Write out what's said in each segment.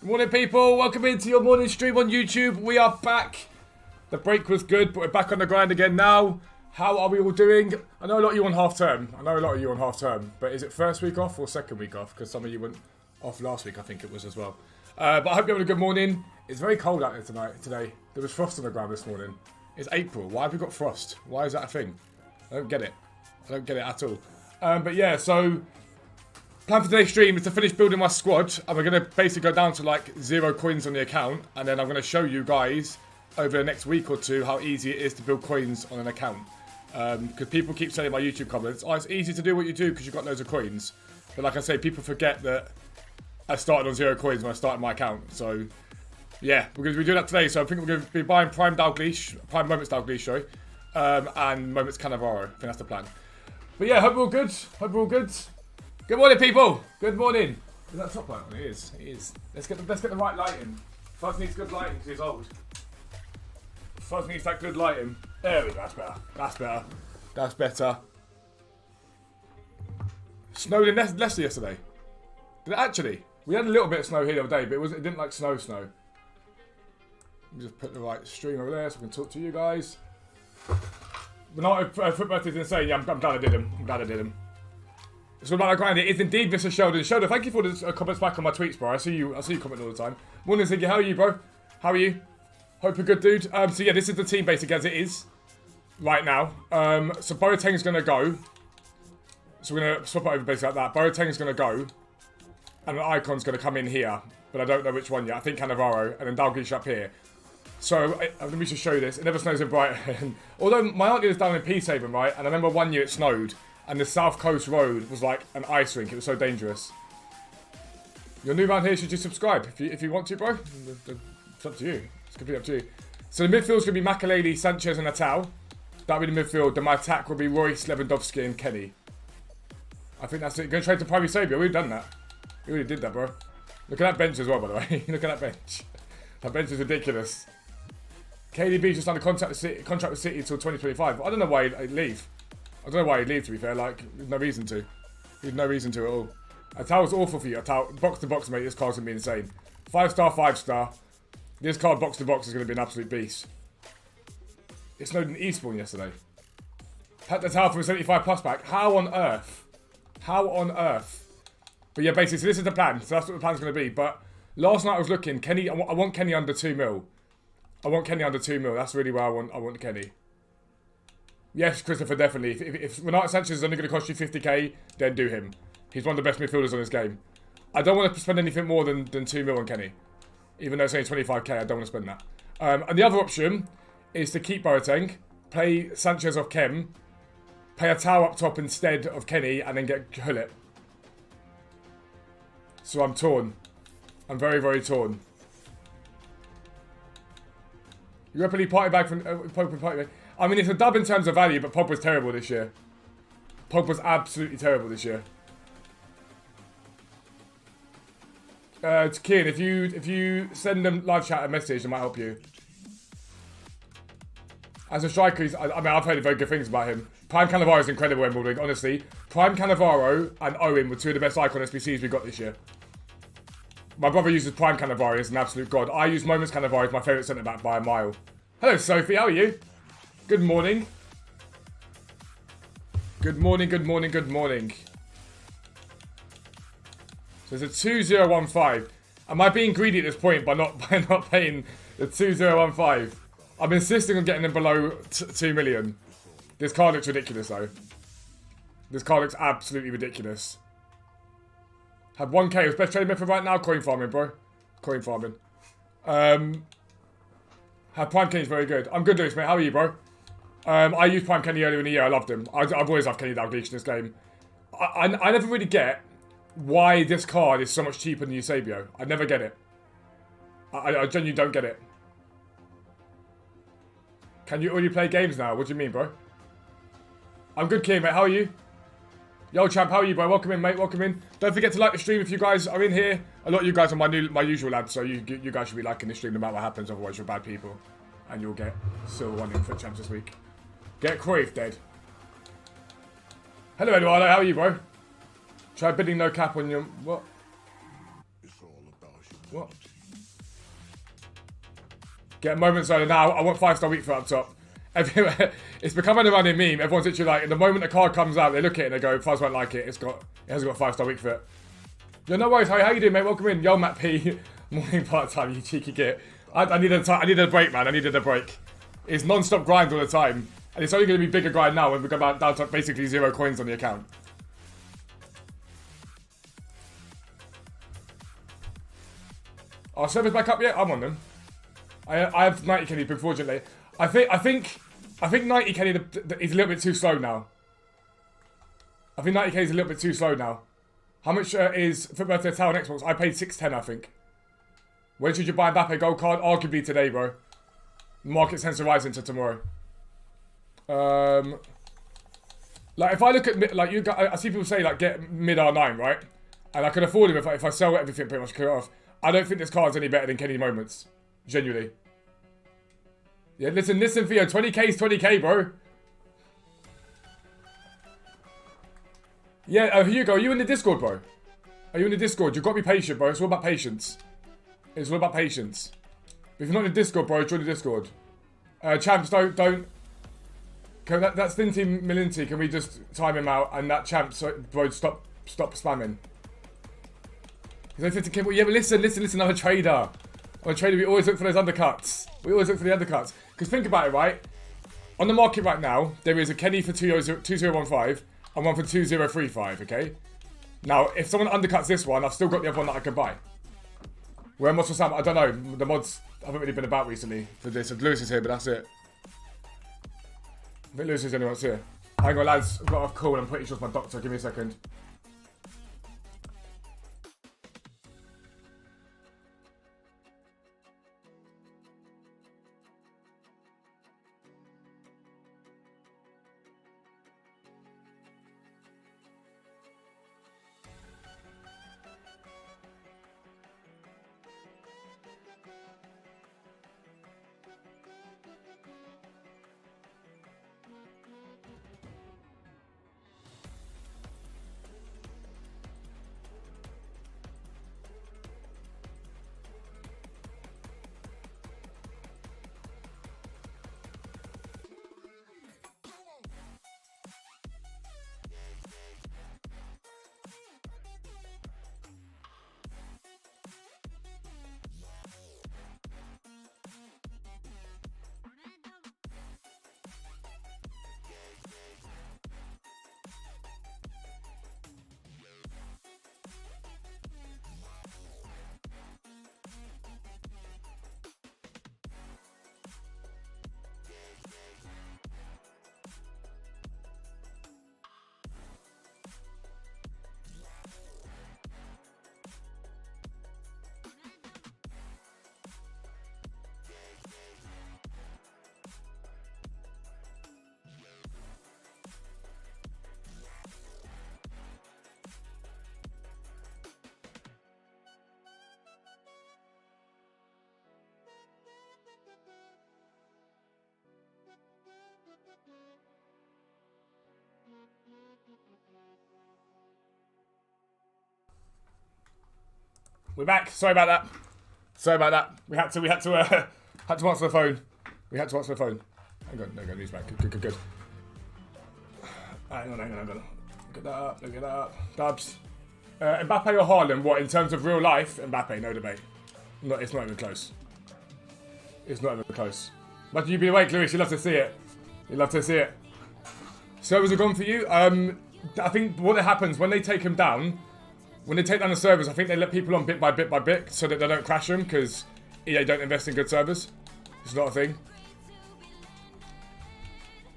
Good morning, people. Welcome into your morning stream on YouTube. We are back. The break was good, but we're back on the grind again now. How are we all doing? I know a lot of you on half term. But is it first week off or second week off? Because some of you went off last week, I think it was as well. But I hope you're having a good morning. It's very cold out there today. There was frost on the ground this morning. It's April. Why have we got frost? Why is that a thing? I don't get it. I don't get it at all. But yeah, so plan for today's stream is to finish building my squad, and we're going to basically go down to like 0 coins on the account, and then I'm going to show you guys over the next week or two how easy it is to build coins on an account. Because people keep saying in my YouTube comments, oh, it's easy to do what you do because you've got loads of coins. But like I say, people forget that I started on 0 coins when I started my account. So yeah, we're going to be doing that today. So I think we're going to be buying Prime Moments Dalglish, sorry, and Moments Cannavaro. I think that's the plan. But yeah, hope we're all good. Good morning, people. Good morning. Is that top light on? It is. It is. Let's get the right lighting. Fuzz needs good lighting because he's old. Fuzz needs that good lighting. There we go. That's better. That's better. That's better. Snowed in Leicester yesterday. Did it actually? We had a little bit of snow here the other day, but it didn't like snow. Let me just put the right stream over there so we can talk to you guys. But not football is insane. Yeah, I'm glad I did him. It's all about the grind. It is indeed Mr. Sheldon. Sheldon, thank you for the comments back on my tweets, bro. I see you comment all the time. Morning, Ziggy. How are you, bro? How are you? Hope you're good, dude. So yeah, this is the team basically as it is right now. So Boateng's gonna go. So we're gonna swap it over basically like that. Boateng's gonna go, and an icon's gonna come in here, but I don't know which one yet. I think Cannavaro, and then Dalglish up here. So let me just show you this. It never snows in Brighton. Although my aunt lives down in Peacehaven, right? And I remember one year it snowed, and the South Coast Road was like an ice rink. It was so dangerous. You're new around here, should you subscribe? If you want to, bro. It's up to you. It's completely up to you. So the midfield's going to be Makelele, Sanchez, and Natal. That'll be the midfield. Then my attack will be Royce, Lewandowski, and Kenny. I think that's it. Going to trade to Private Sabia. We've done that. We already did that, bro. Look at that bench as well, by the way. Look at that bench. That bench is ridiculous. KDB's just under contract with City until 2025. I don't know why he'd leave. I don't know why he'd leave, to be fair. Like, there's no reason to. There's no reason to at all. Atal's awful for you. Atal, box to box, mate. This card's going to be insane. 5-star, 5-star. This card, box to box, is going to be an absolute beast. It snowed in Eastbourne yesterday. Pat Atal from a 75 plus pack. How on earth? How on earth? But yeah, basically, so this is the plan. So that's what the plan's going to be. But last night I was looking. Kenny, I want Kenny under 2 mil. I want Kenny under 2 mil. That's really where I want Kenny. Yes, Christopher, definitely. If Renato Sanchez is only going to cost you 50k, then do him. He's one of the best midfielders on this game. I don't want to spend anything more than 2 mil on Kenny. Even though it's only 25k, I don't want to spend that. And the other option is to keep Boateng, play Sanchez off Kem, pay a Tau up top instead of Kenny, and then get Hullet. So I'm torn. I'm very, very torn. Europa League party bag from Pogba party bag. I mean, it's a dub in terms of value, but Pogba's terrible this year. Pogba's absolutely terrible this year. Kian, if you send them live chat a message, it might help you. As a striker, I mean, I've heard very good things about him. Prime Cannavaro is incredible, Wimbledon, honestly. Prime Cannavaro and Owen were 2 of the best icon SBCs we got this year. My brother uses Prime Cannavaro as an absolute god. I use Moments Cannavaro as my favourite centre-back by a mile. Hello, Sophie. How are you? Good morning. Good morning, good morning, good morning. So it's a 2015. Am I being greedy at this point by not paying the 2015? I'm insisting on getting them below 2 million. This card looks ridiculous, though. This card looks absolutely ridiculous. Have 1k. It was best trading method right now. Coin farming, bro. Coin farming. Have Prime Kenny's very good. I'm good, Lewis, mate. How are you, bro? I used Prime Kenny earlier in the year. I loved him. I've always loved Kenny Dalglish in this game. I never really get why this card is so much cheaper than Eusebio. I never get it. I genuinely don't get it. Can you already play games now? What do you mean, bro? I'm good, Kim, mate. How are you? Yo, champ, how are you, bro? Welcome in, mate. Welcome in. Don't forget to like the stream if you guys are in here. A lot of you guys are my usual lads, so you guys should be liking the stream no matter what happens. Otherwise, you're bad people. And you'll get silver 1 in for champs this week. Get Cruyff dead. Hello, Eduardo. How are you, bro? Try bidding no cap on your... What? What? Get a moment zone now. I want 5-star weak foot up top. Everywhere. It's becoming a running meme. Everyone's literally like, the moment a card comes out, they look at it and they go, Fuzz won't like it. It hasn't got 5-star weak foot. Yeah, no worries. How you doing, mate? Welcome in. Yo, Matt P. Morning part-time, you cheeky git. I needed a break, man. I needed a break. It's non-stop grind all the time. And it's only going to be bigger grind now when we go down to basically 0 coins on the account. Are servers back up yet? I'm on them. I have 90 Kenny, unfortunately. I think 90 Kenny is a little bit too slow now. I think 90k is a little bit too slow now. How much is Football to Tower on Xbox? I paid 610, I think. When should you buy Mbappe gold card? Arguably today, bro. Market sensor rising to tomorrow. Like if I look at like you got, I see people say like get mid R9, right? And I can afford him if I sell everything pretty much clear off. I don't think this card's any better than Kenny Moments. Genuinely. Yeah, listen, Theo. 20k is 20k, bro. Yeah, Hugo, are you in the Discord, bro? Are you in the Discord? You've got to be patient, bro. It's all about patience. It's all about patience. If you're not in the Discord, bro, join the Discord. Champs, don't. That Stinty Milinti, can we just time him out? And that Champs, bro, stop spamming. He's only 50k. Yeah, but listen, I'm a trader. I'm a trader, we always look for those undercuts. We always look for the undercuts. Because think about it, right? On the market right now, there is a Kenny for 2015 and one for 2035, okay? Now, if someone undercuts this one, I've still got the other one that I can buy. Where mods for Sam? I don't know. The mods haven't really been about recently for this. Lewis is here, but that's it. I think Lewis is the only one that's here. Hang on, lads. I've got a call and I'm pretty sure it's my doctor. Give me a second. We're back. Sorry about that. We had to answer the phone. Hang on, no, he's back. Good. Hang on. Look at that up. Dubs. Mbappe or Haaland? What, in terms of real life? Mbappe, no debate. No, it's not even close. But you'd be awake, Lewis. You'd love to see it. Servers are gone for you. I think what happens when they take him down. When they take down the servers, I think they let people on bit by bit so that they don't crash them because EA don't invest in good servers. It's not a thing.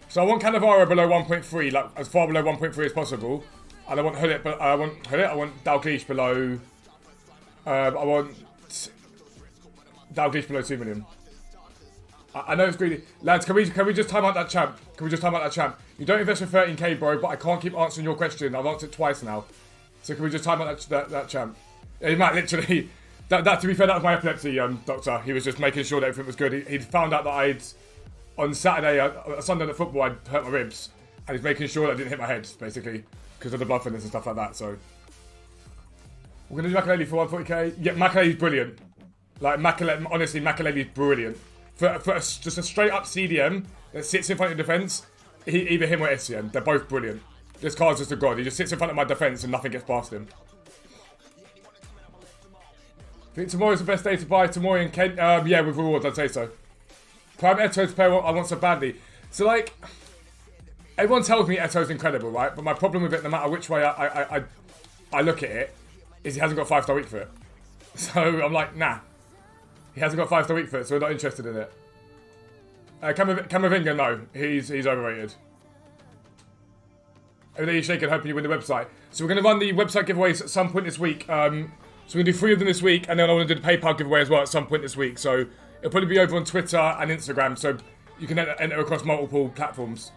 So I want Cannavaro below 1.3, like as far below 1.3 as possible. And I want Hullet, but I want Dalglish below. I want Dalglish below 2 million. I know it's greedy, lads. Can we just time out that champ? You don't invest for 13k, bro, but I can't keep answering your question. I've answered it twice now. So can we just time out that champ? Yeah, Matt, literally, that to be fair, that was my epilepsy, doctor. He was just making sure that everything was good. He'd found out that on Saturday, Sunday at football, I'd hurt my ribs. And he's making sure that I didn't hit my head, basically, because of the blood thinners and stuff like that, so. We're going to do Makaleli for 140k. Yeah, Makaleli's brilliant. Like, honestly, Makaleli's brilliant. just a straight up CDM that sits in front of your defense, either him or Essien, they're both brilliant. This card's just a god. He just sits in front of my defense and nothing gets past him. I think tomorrow's the best day to buy Tomori and Kent. Yeah, with rewards, I'd say so. Prime Eto's player I want so badly. So, like, everyone tells me Eto's incredible, right? But my problem with it, no matter which way I look at it, is he hasn't got 5-star weak foot. So, I'm like, nah. He hasn't got 5-star weak foot, so we're not interested in it. Camavinga, no. He's overrated. Every day you shake it, hoping you win the website. So we're going to run the website giveaways at some point this week. So we're going to do 3 of them this week, and then I want to do the PayPal giveaway as well at some point this week. So it'll probably be over on Twitter and Instagram, so you can enter across multiple platforms.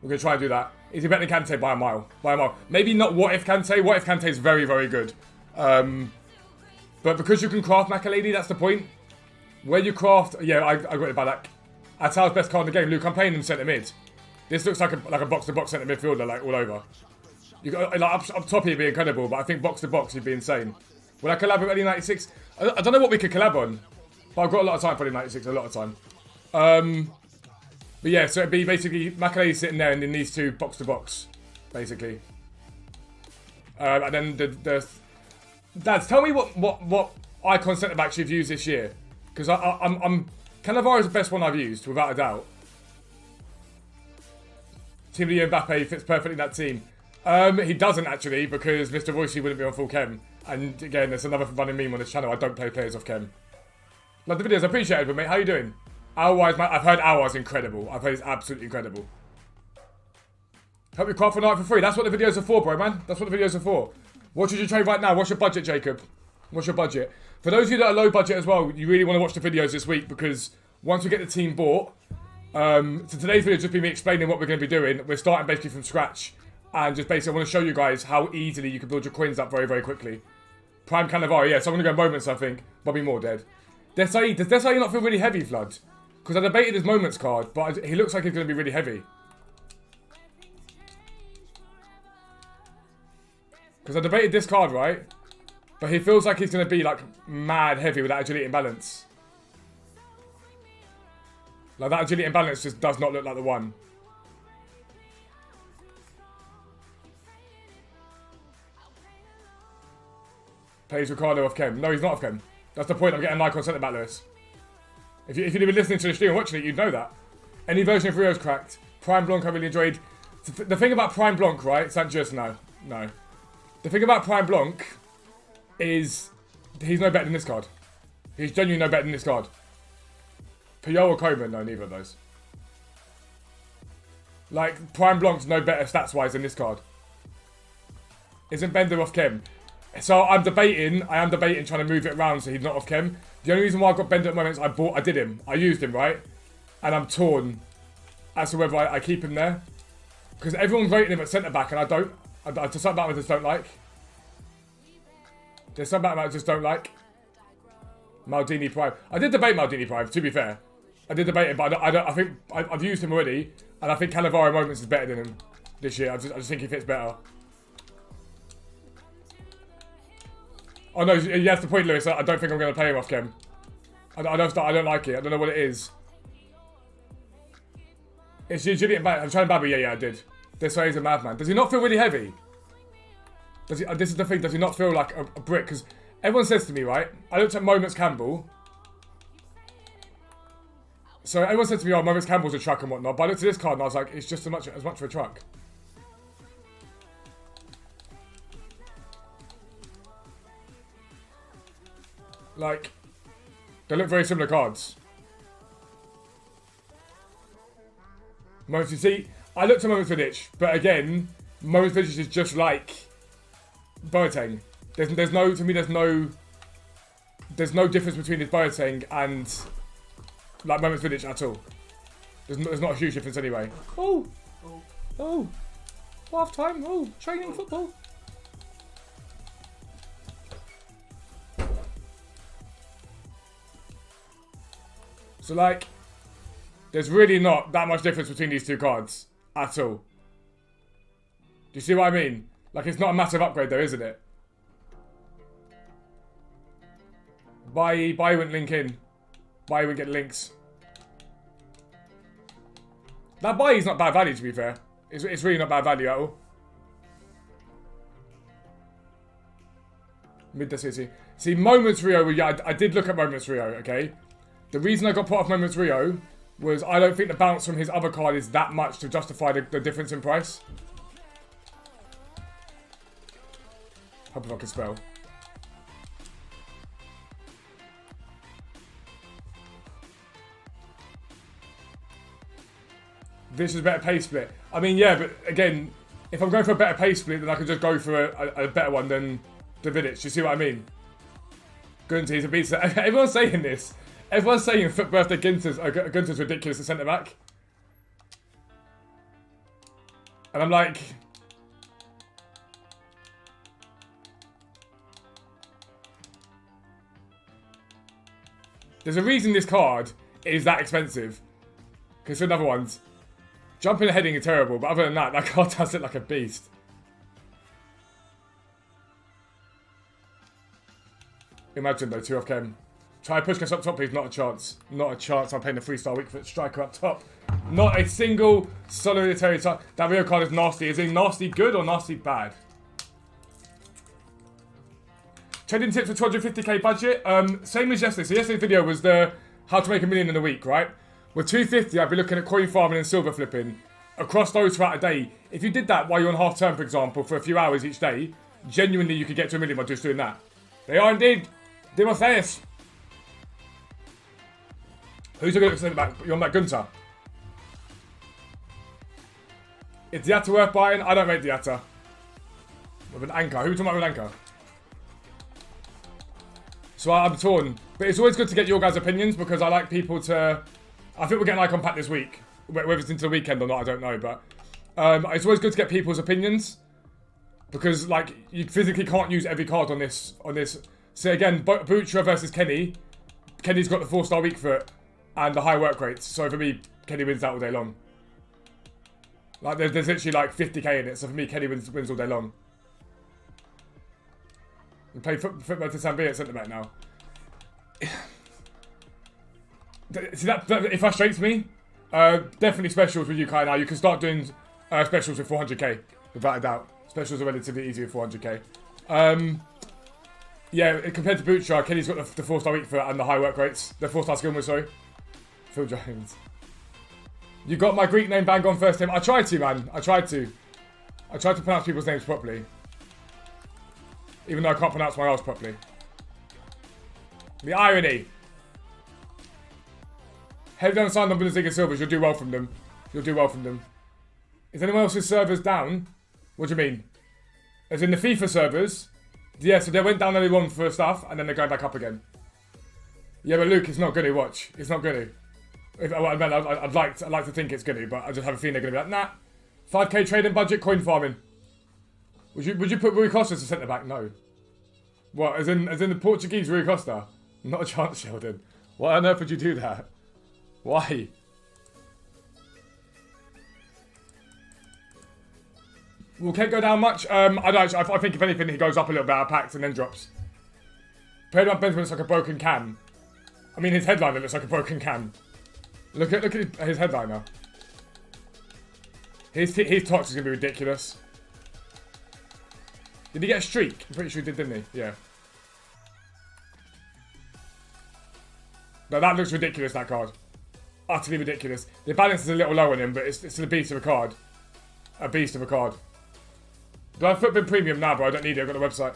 We're going to try and do that. Is he better than Kante by a mile? By a mile. Maybe not What If Kante. What If Kante is very, very good. But because you can craft Makalady, that's the point. Where you craft... Yeah, I got it by that. Atal's best card in the game. Luke, I'm playing him centre mid. This looks like a box-to-box centre midfielder, like, all over. You got, like, up top he'd be incredible, but I think box-to-box he'd be insane. Will I collab with Eddie 96? I don't know what we could collab on, but I've got a lot of time for Eddie 96, a lot of time. But yeah, so it'd be basically Makalady sitting there and then these two box-to-box, basically. And then the... Dads, tell me what icon centre-backs you've used this year. Because I'm Cannavaro is the best one I've used, without a doubt. Team of the year Mbappe fits perfectly in that team. He doesn't actually, because Mr. Royce wouldn't be on full chem. And again, there's another running meme on this channel. I don't play players off chem. Love the videos, I appreciate it, but mate, how you doing? Hour-wise, I've heard Hour's incredible. I've heard it's absolutely incredible. Help you craft for night for free. That's what the videos are for, bro, man. That's what the videos are for. What should you trade right now? What's your budget, Jacob? What's your budget? For those of you that are low budget as well, you really want to watch the videos this week, because once we get the team bought, so today's video is just be me explaining what we're going to be doing. We're starting basically from scratch, and just basically I want to show you guys how easily you can build your coins up very, very quickly. Prime Cannavaro, yeah, so I'm going to go Moments, I think. Bobby Moore dead. Desai, does Desai not feel really heavy, Flood? Because I debated his Moments card, but he looks like he's going to be really heavy. Because I debated this card, right? But he feels like he's going to be, like, mad heavy with that agility and balance. Like, that agility and balance just does not look like the one. Plays Ricardo off chem. No, he's not off chem. That's the point. I'm getting an icon centre back, Lewis. If you'd been listening to the stream and watching it, you'd know that. Any version of Rio's cracked. Prime Blanc I really enjoyed. The thing about Prime Blanc, right? Sanchez, no. The thing about Prime Blanc is he's no better than this card. He's genuinely no better than this card. Puyol or Coman? No, neither of those. Like, Prime Blanc's no better stats-wise than this card. Isn't Bender off chem? So I am debating trying to move it around so he's not off chem. The only reason why I've got Bender at the moment is I did him. I used him, right? And I'm torn as to whether I keep him there. Because everyone's rating him at centre-back and I don't. There's something about him I just don't like. There's something about him I just don't like. Maldini Prime. I did debate Maldini Prime, to be fair. I did debate him, but I think I've used him already. And I think Cannavaro Moments is better than him this year. I just think he fits better. Oh no, that's the point, Lewis. I don't think I'm going to play him off chem. I don't like it. I don't know what it is. It's usually I'm trying Babby. Yeah, I did. This way he's a madman. Does he not feel really heavy? Does he? This is the thing. Does he not feel like a brick? Because everyone says to me, right? I looked at Moments Campbell. So everyone said to me, "Oh, Moments Campbell's a truck and whatnot." But I looked at this card and I was like, "It's just as much of a truck." Like, they look very similar cards. Moments, you see, I looked at Moments Vidic, but again, Moments Vidic is just like Boateng. There's no difference between his Boateng and like Moments Vidic at all. There's not a huge difference anyway. Oh, half time. Oh, training football. So, like, there's really not that much difference between these two cards at all. Do you see what I mean? Like, it's not a massive upgrade though, isn't it? Buy wouldn't link in. Buy wouldn't get links. That buy is not bad value, to be fair. It's really not bad value at all. Mid the city. See, Moments Rio, yeah, I did look at Moments Rio, okay? The reason I got put off Moments Rio was I don't think the bounce from his other card is that much to justify the difference in price. Hope if I can spell. This is a better pay split. I mean, yeah, but again, if I'm going for a better pay split, then I could just go for a better one than Davidic. You see what I mean? Gunter, he's a beast. Everyone's saying this. Everyone's saying Foot Birthday Gunter's ridiculous at centre back. And I'm like, there's a reason this card is that expensive. Because for other ones, jumping and heading are terrible, but other than that, that card does look like a beast. Imagine though, 2 off Chem. Try push us up top, please. Not a chance. Not a chance. I'm playing the 3-star weak foot striker up top. Not a single solitary time. That Rio card is nasty. Is it nasty good or nasty bad? Trading tips for 250k budget. Same as yesterday. So yesterday's video was the how to make $1 million in a week, right? With 250, I'd be looking at coin farming and silver flipping. Across those throughout a day. If you did that while you're on half term, for example, for a few hours each day, genuinely you could get to $1 million by just doing that. They are indeed. Demotheus. Who's a good centre back? You're on that Gunter. Is Diatta worth buying? I don't rate Diatta. With an anchor. Who are you talking about with an anchor? So I'm torn. But it's always good to get your guys' opinions because I like people to... I think we're getting Icon Pack this week. Whether it's into the weekend or not, I don't know. But it's always good to get people's opinions. Because, like, you physically can't use every card on this. So again, Butcher versus Kenny. Kenny's got the 4-star weak foot and the high work rates. So for me, Kenny wins that all day long. Like there's literally like 50k in it. So for me, Kenny wins all day long. We play football to San at centre back now. See that it frustrates me. Definitely specials with you, Kai. Now you can start doing specials with 400k without a doubt. Specials are relatively easy with 400k. Yeah, compared to Butcher, Kenny's got the 4-star weak foot and the high work rates. The 4-star skill move, sorry. Phil Jones. You got my Greek name bang on first time. I tried to, man. I tried to pronounce people's names properly. Even though I can't pronounce my R's properly. The irony. Head down signed on Bundesliga Silvers. You'll do well from them. You'll do well from them. Is anyone else's servers down? What do you mean? As in the FIFA servers? Yeah, so they went down early one for stuff, and then they're going back up again. Yeah, but Luke, it's not gonna watch. It's not gonna. I'd like to think it's gonna, but I just have a feeling they're gonna be like, nah. 5k trading budget, coin farming. Would you put Rui Costa as a centre back? No. What? As in the Portuguese Rui Costa? Not a chance, Sheldon. Why on earth would you do that? Why? Will Kent go down much? I don't. I think if anything, he goes up a little bit out of packs and then drops. Pedro Benzema looks like a broken can. I mean, his headliner looks like a broken can. Look at his headliner. His touch is gonna be ridiculous. Did he get a streak? I'm pretty sure he did, didn't he? Yeah. No, that looks ridiculous. That card, utterly ridiculous. The balance is a little low on him, but it's a beast of a card. A beast of a card. Do I have Footbin Premium now, bro? I don't need it. I've got the website.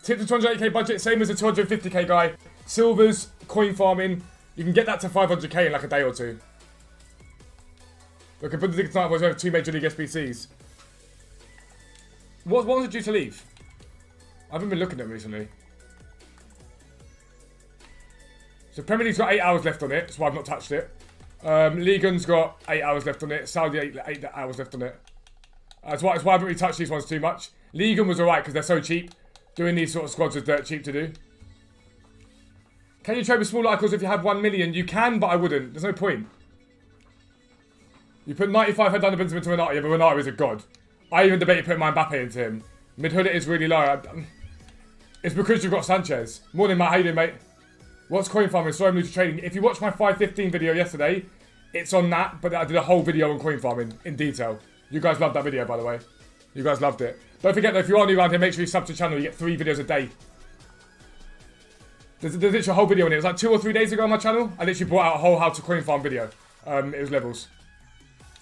Tip to 280k budget, same as the 250k guy. Silvers, coin farming. You can get that to 500k in like a day or two. Look, I put the ticket tonight was over 2 Major League SBCs. What was it due to leave? I haven't been looking at them recently. So Premier League's got 8 hours left on it, so I've not touched it. Ligue 1's got 8 hours left on it. Saudi 8 hours left on it. That's why I haven't really touched these ones too much. Ligue 1 was alright because they're so cheap. Doing these sort of squads is dirt cheap to do. Can you trade with small icons if you have 1 million? You can, but I wouldn't. There's no point. You put 95 head down the Benzema to Renata, yeah, but Renata is a god. I even debated putting my Mbappe into him. Midhood it is really low. It's because you've got Sanchez. Morning, Matt. How you doing, mate? What's coin farming? Sorry, I'm new to trading. If you watched my 515 video yesterday, it's on that, but I did a whole video on coin farming in detail. You guys loved that video, by the way. You guys loved it. Don't forget, though, if you are new around here, make sure you sub to the channel. You get 3 videos a day. There's literally a whole video in it. It was like 2 or 3 days ago on my channel. I literally brought out a whole how to coin farm video. It was levels.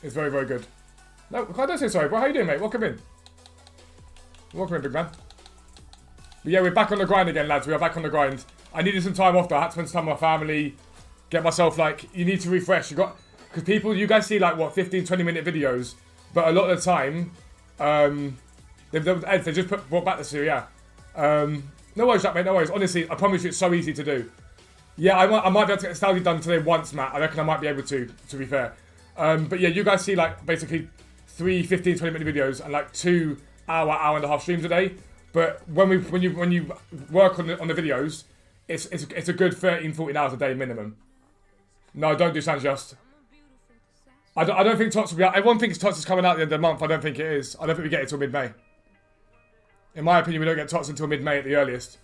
It's very, very good. No, I don't say sorry, bro. How you doing, mate? Welcome in. Welcome in, big man. But yeah, we're back on the grind again, lads. We are back on the grind. I needed some time off, though. I had to spend some time with my family. Get myself, like, you need to refresh. Because people, you guys see, like, what, 15, 20-minute videos. But a lot of the time, they just brought back the series, yeah. No worries, Jack, mate, no worries. Honestly, I promise you, it's so easy to do. Yeah, I might be able to get Saudi done today once, Matt. I reckon I might be able to be fair. But yeah, you guys see, like, basically 3 15, 20-minute videos and, like, 2 hour and a half streams a day. But when you work on the videos, it's a good 13, 14 hours a day minimum. No, don't do Sans Just. I don't think TOTS will be out. Everyone thinks TOTS is coming out at the end of the month. I don't think it is. I don't think we get it till mid-May. In my opinion, we don't get TOTS until mid-May at the earliest.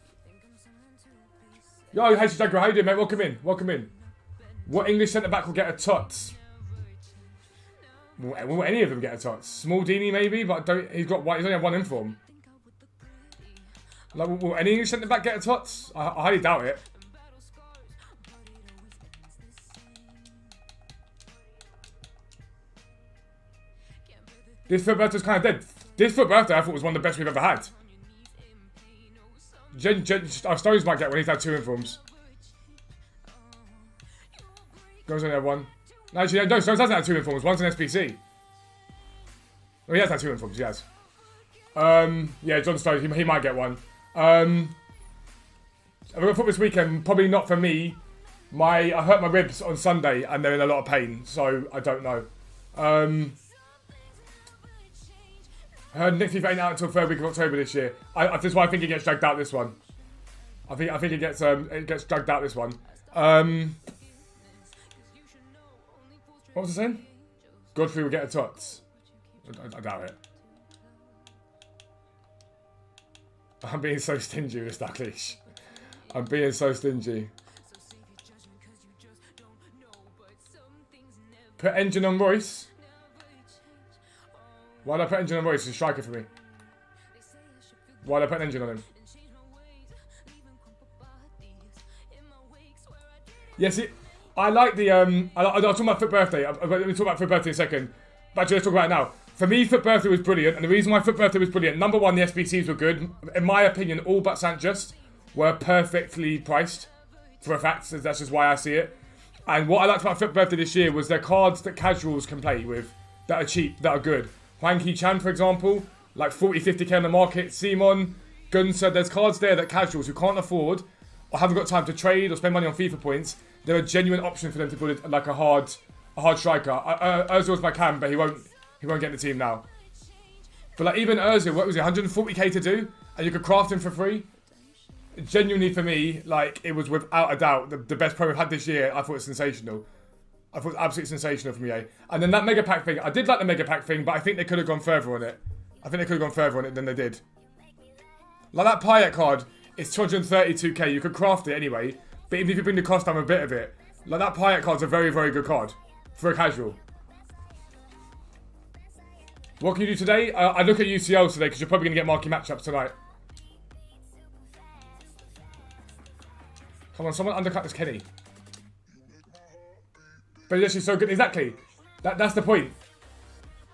Yo, hey, Jaguar, how you doing, mate? Welcome in. Welcome in. What English centre-back will get a TOTS? Will any of them get a TOTS? Small Dini, maybe, but he's only had 1 inform. Like, will any English centre-back get a TOTS? I highly doubt it. This foot birthday is kind of dead. This foot birthday I thought was one of the best we've ever had. Stones might get one. He's had 2 informs. Goes only had 1. No, actually, no, Stones hasn't had 2 informs. One's an SPC. Oh, he has had 2 informs. He has. Yeah, John Stones. He might get 1. I'm going to put this weekend. Probably not for me. I hurt my ribs on Sunday and they're in a lot of pain. So I don't know. I heard Nick FIFA ain't out until 3rd week of October this year. That's why I think it gets dragged out this one. I think it gets dragged out this one. What was I saying? Godfrey will get a TOTS. I doubt it. I'm being so stingy with Stacklish. I'm being so stingy. Put engine on Royce. Why did I put engine on Royce? He's a striker for me. Why did I put an engine on him? Yes, I like the I'll talk about Foot Birthday. Let me talk about Foot Birthday in a second. But actually, let's talk about it now. For me, Foot Birthday was brilliant, and the reason why Foot Birthday was brilliant, number 1, the SBCs were good. In my opinion, all but Saint Just were perfectly priced. For a fact, that's just why I see it. And what I liked about Foot Birthday this year was their cards that casuals can play with, that are cheap, that are good. Hwang Chan, for example, like 40, 50k on the market. Simon, Gunser, there's cards there that casuals who can't afford or haven't got time to trade or spend money on FIFA points, they're a genuine option for them to build like a hard striker. Ozil's my cam, but he won't get in the team now. But like even Ozil, what was it, 140k to do, and you could craft him for free. Genuinely for me, like it was without a doubt the best pro we've had this year. I thought it was sensational. I thought it was absolutely sensational from EA. And then that Mega Pack thing, I did like the Mega Pack thing, but I think they could have gone further on it. I think they could have gone further on it than they did. Like that Payet card, it's 232k. You could craft it anyway, but even if you bring the cost down a bit of it, like that Payet card's a very, very good card for a casual. What can you do today? I look at UCL today because you're probably going to get marquee matchups tonight. Come on, someone undercut this Kenny. But it's actually so good. Exactly. That's the point.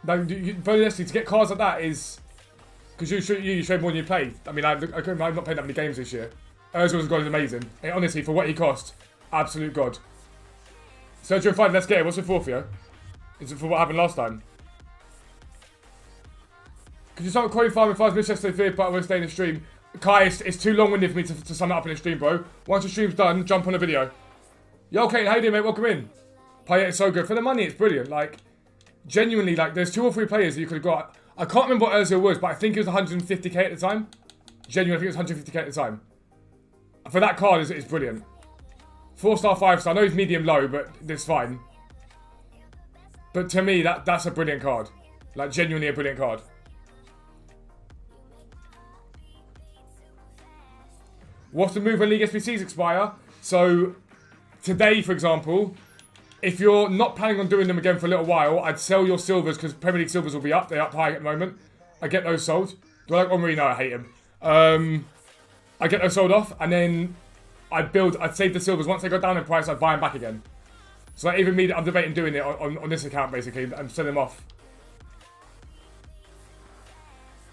Like, to get cards like that is because you trade more than you play. I mean, I've not played that many games this year. Ozil's God is amazing. And honestly, for what he cost, absolute god. Sergio 5, let's get it. What's it for you? Is it for what happened last time? Could you start coin farming if I was Manchester City, but I won't stay in the stream? Kai, it's too long-winded for me to sum it up in the stream, bro. Once the stream's done, jump on the video. Yo, Kate, how you doing, mate? Welcome in. Payet is so good. For the money, it's brilliant. Like, genuinely, like, there's 2 or 3 players that you could have got. I can't remember what Ozil was, but I think it was 150k at the time. Genuinely, I think it was 150k at the time. For that card, it's brilliant. 4-star, 5-star. I know he's medium low, but it's fine. But to me, that's a brilliant card. Like, genuinely a brilliant card. What's the move when League SBCs expire? So today, for example, if you're not planning on doing them again for a little while, I'd sell your silvers because Premier League silvers will be up. They're up high at the moment. I get those sold. Do I like Henri? No, I hate him. I get those sold off, and then I'd save the silvers. Once they go down in price, I'd buy them back again. So like even me, I'm debating doing it on this account basically and selling them off.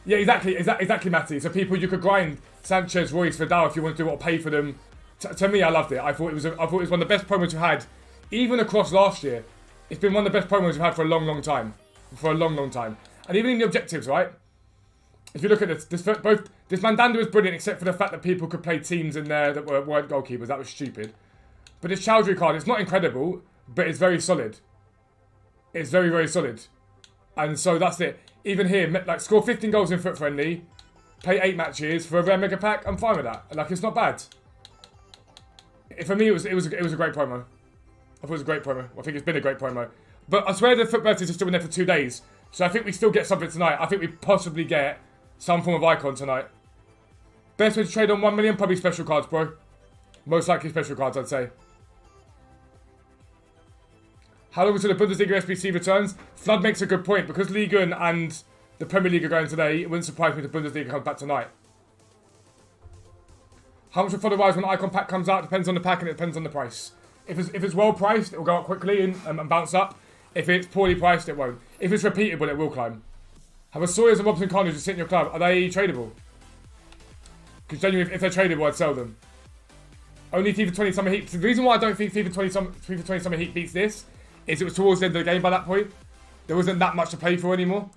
Yeah, exactly, Matty. So people, you could grind Sanchez, Royce, Vidal if you want to do what, pay for them. To me, I loved it. I thought it was one of the best promos we had, even across last year. It's been one of the best promos we've had for a long time. For a long time. And even in the objectives, right? If you look at this Mandanda was brilliant, except for the fact that people could play teams in there that weren't goalkeepers. That was stupid. But this Chowdhury card, it's not incredible, but it's very solid. It's very, very solid. And so that's it. Even here, like score 15 goals in Foot Friendly, play 8 matches for a rare mega pack. I'm fine with that. Like it's not bad. For me, it was a great promo. I thought it was a great promo. I think it's been a great promo. But I swear the Foot birthdays are still in there for 2 days. So I think we still get something tonight. I think we possibly get some form of icon tonight. Best way to trade on 1 million? Probably special cards, bro. Most likely special cards, I'd say. How long until the Bundesliga SBC returns? Flood makes a good point. Because Liga and the Premier League are going today, it wouldn't surprise me if the Bundesliga comes back tonight. How much will follow rise when the icon pack comes out? Depends on the pack and it depends on the price. If it's well priced, it will go up quickly and bounce up. If it's poorly priced, it won't. If it's repeatable, it will climb. Have a Sawyers and Robson Carnage just sit in your club. Are they tradable? Because genuinely, if they're tradable, I'd sell them. Only FIFA 20 Summer Heat. The reason why I don't think FIFA 20 Summer Heat beats this is it was towards the end of the game by that point. There wasn't that much to play for anymore.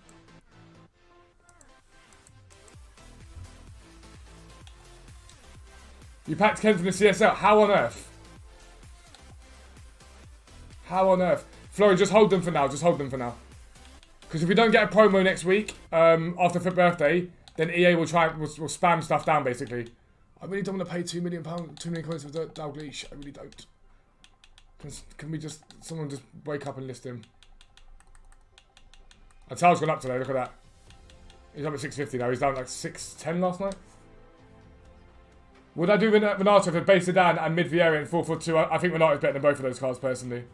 You packed Ken from the CSL. How on earth? How on earth? Florian, just hold them for now. Just hold them for now. Because if we don't get a promo next week, after Foot Birthday, then EA will spam stuff down, basically. I really don't want to pay £2 million, £2 million coins for Dalglish. I really don't. Can we just, someone just wake up and list him? Atal's gone up today, look at that. He's up at 650 now, he's down like 610 last night. Would I do Renato for base Sedan and mid Vieira and 4-4-2? I think Renato's better than both of those cards, personally.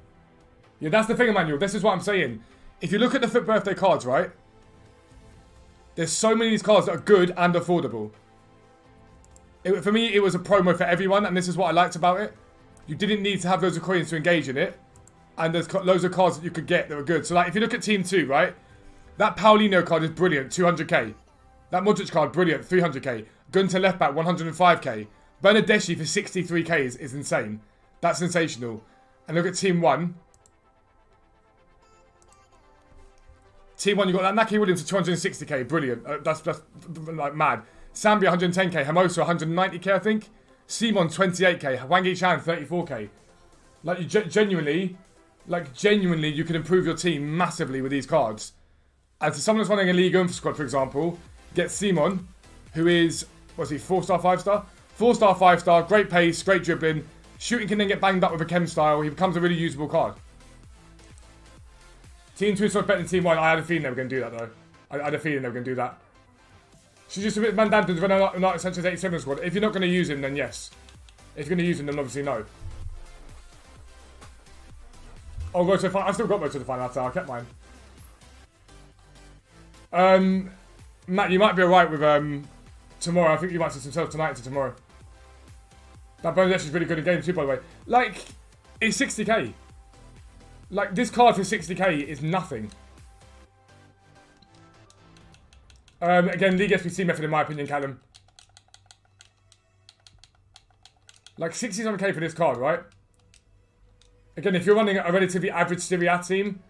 Yeah, that's the thing, Emmanuel. This is what I'm saying. If you look at the Foot Birthday cards, right? There's so many of these cards that are good and affordable. For me, it was a promo for everyone, and this is what I liked about it. You didn't need to have loads of coins to engage in it. And there's loads of cards that you could get that were good. So, like, if you look at Team 2, right? That Paulinho card is brilliant, 200k. That Modric card, brilliant, 300k. Gunter left back, 105k. Bernardeschi for 63k is insane. That's sensational. And look at Team 1. Team 1, you got that Naki Williams for 260k, brilliant. That's like mad. Sambia 110k, Hermoso 190k, I think. Simon 28k, Wang Yichan 34k. Like you genuinely, you can improve your team massively with these cards. And to someone that's running a Liga Info squad, for example, get Simon, who is, what's he, 4-star, 5-star? 4-star, 5-star, great pace, great dribbling. Shooting can then get banged up with a chem style. He becomes a really usable card. Team 2 is better than Team 1. I had a feeling they were going to do that, though. I had a feeling they were going to do that. She's just a bit Mandanda to run an Sanchez 87 squad. If you're not going to use him, then yes. If you're going to use him, then obviously no. Oh, go to the final. I still got most of the final, so I kept mine. Matt, you might be alright with tomorrow. I think you might see some stuff tonight into tomorrow. That bonus is really good in game too, by the way. Like, it's 60k. Like, this card for 60k is nothing. Again, League SBC method in my opinion, Callum. Like 67k for this card, right? Again, if you're running a relatively average Serie A team,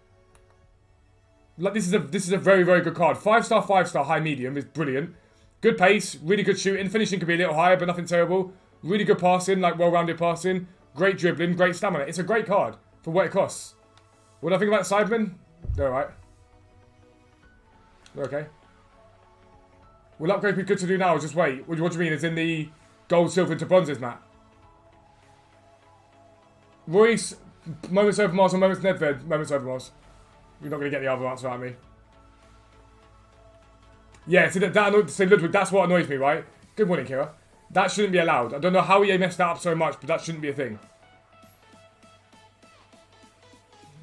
like this is a very, very good card. 5-star, 5-star, high medium is brilliant. Good pace, really good shooting. Finishing could be a little higher, but nothing terrible. Really good passing, like well-rounded passing. Great dribbling, great stamina. It's a great card for what it costs. What do I think about Sidemen? They're alright. They're okay. Will upgrades be good to do now or just wait? What do you mean? It's in the gold, silver into bronzes, Matt. Royce, moments over Mars or moments Nedved? Moments over Mars. You're not going to get the other answer out of me. Yeah, see, that annoys, so Ludwig, that's what annoys me, right? Good morning, Kira. That shouldn't be allowed. I don't know how EA messed that up so much, but that shouldn't be a thing.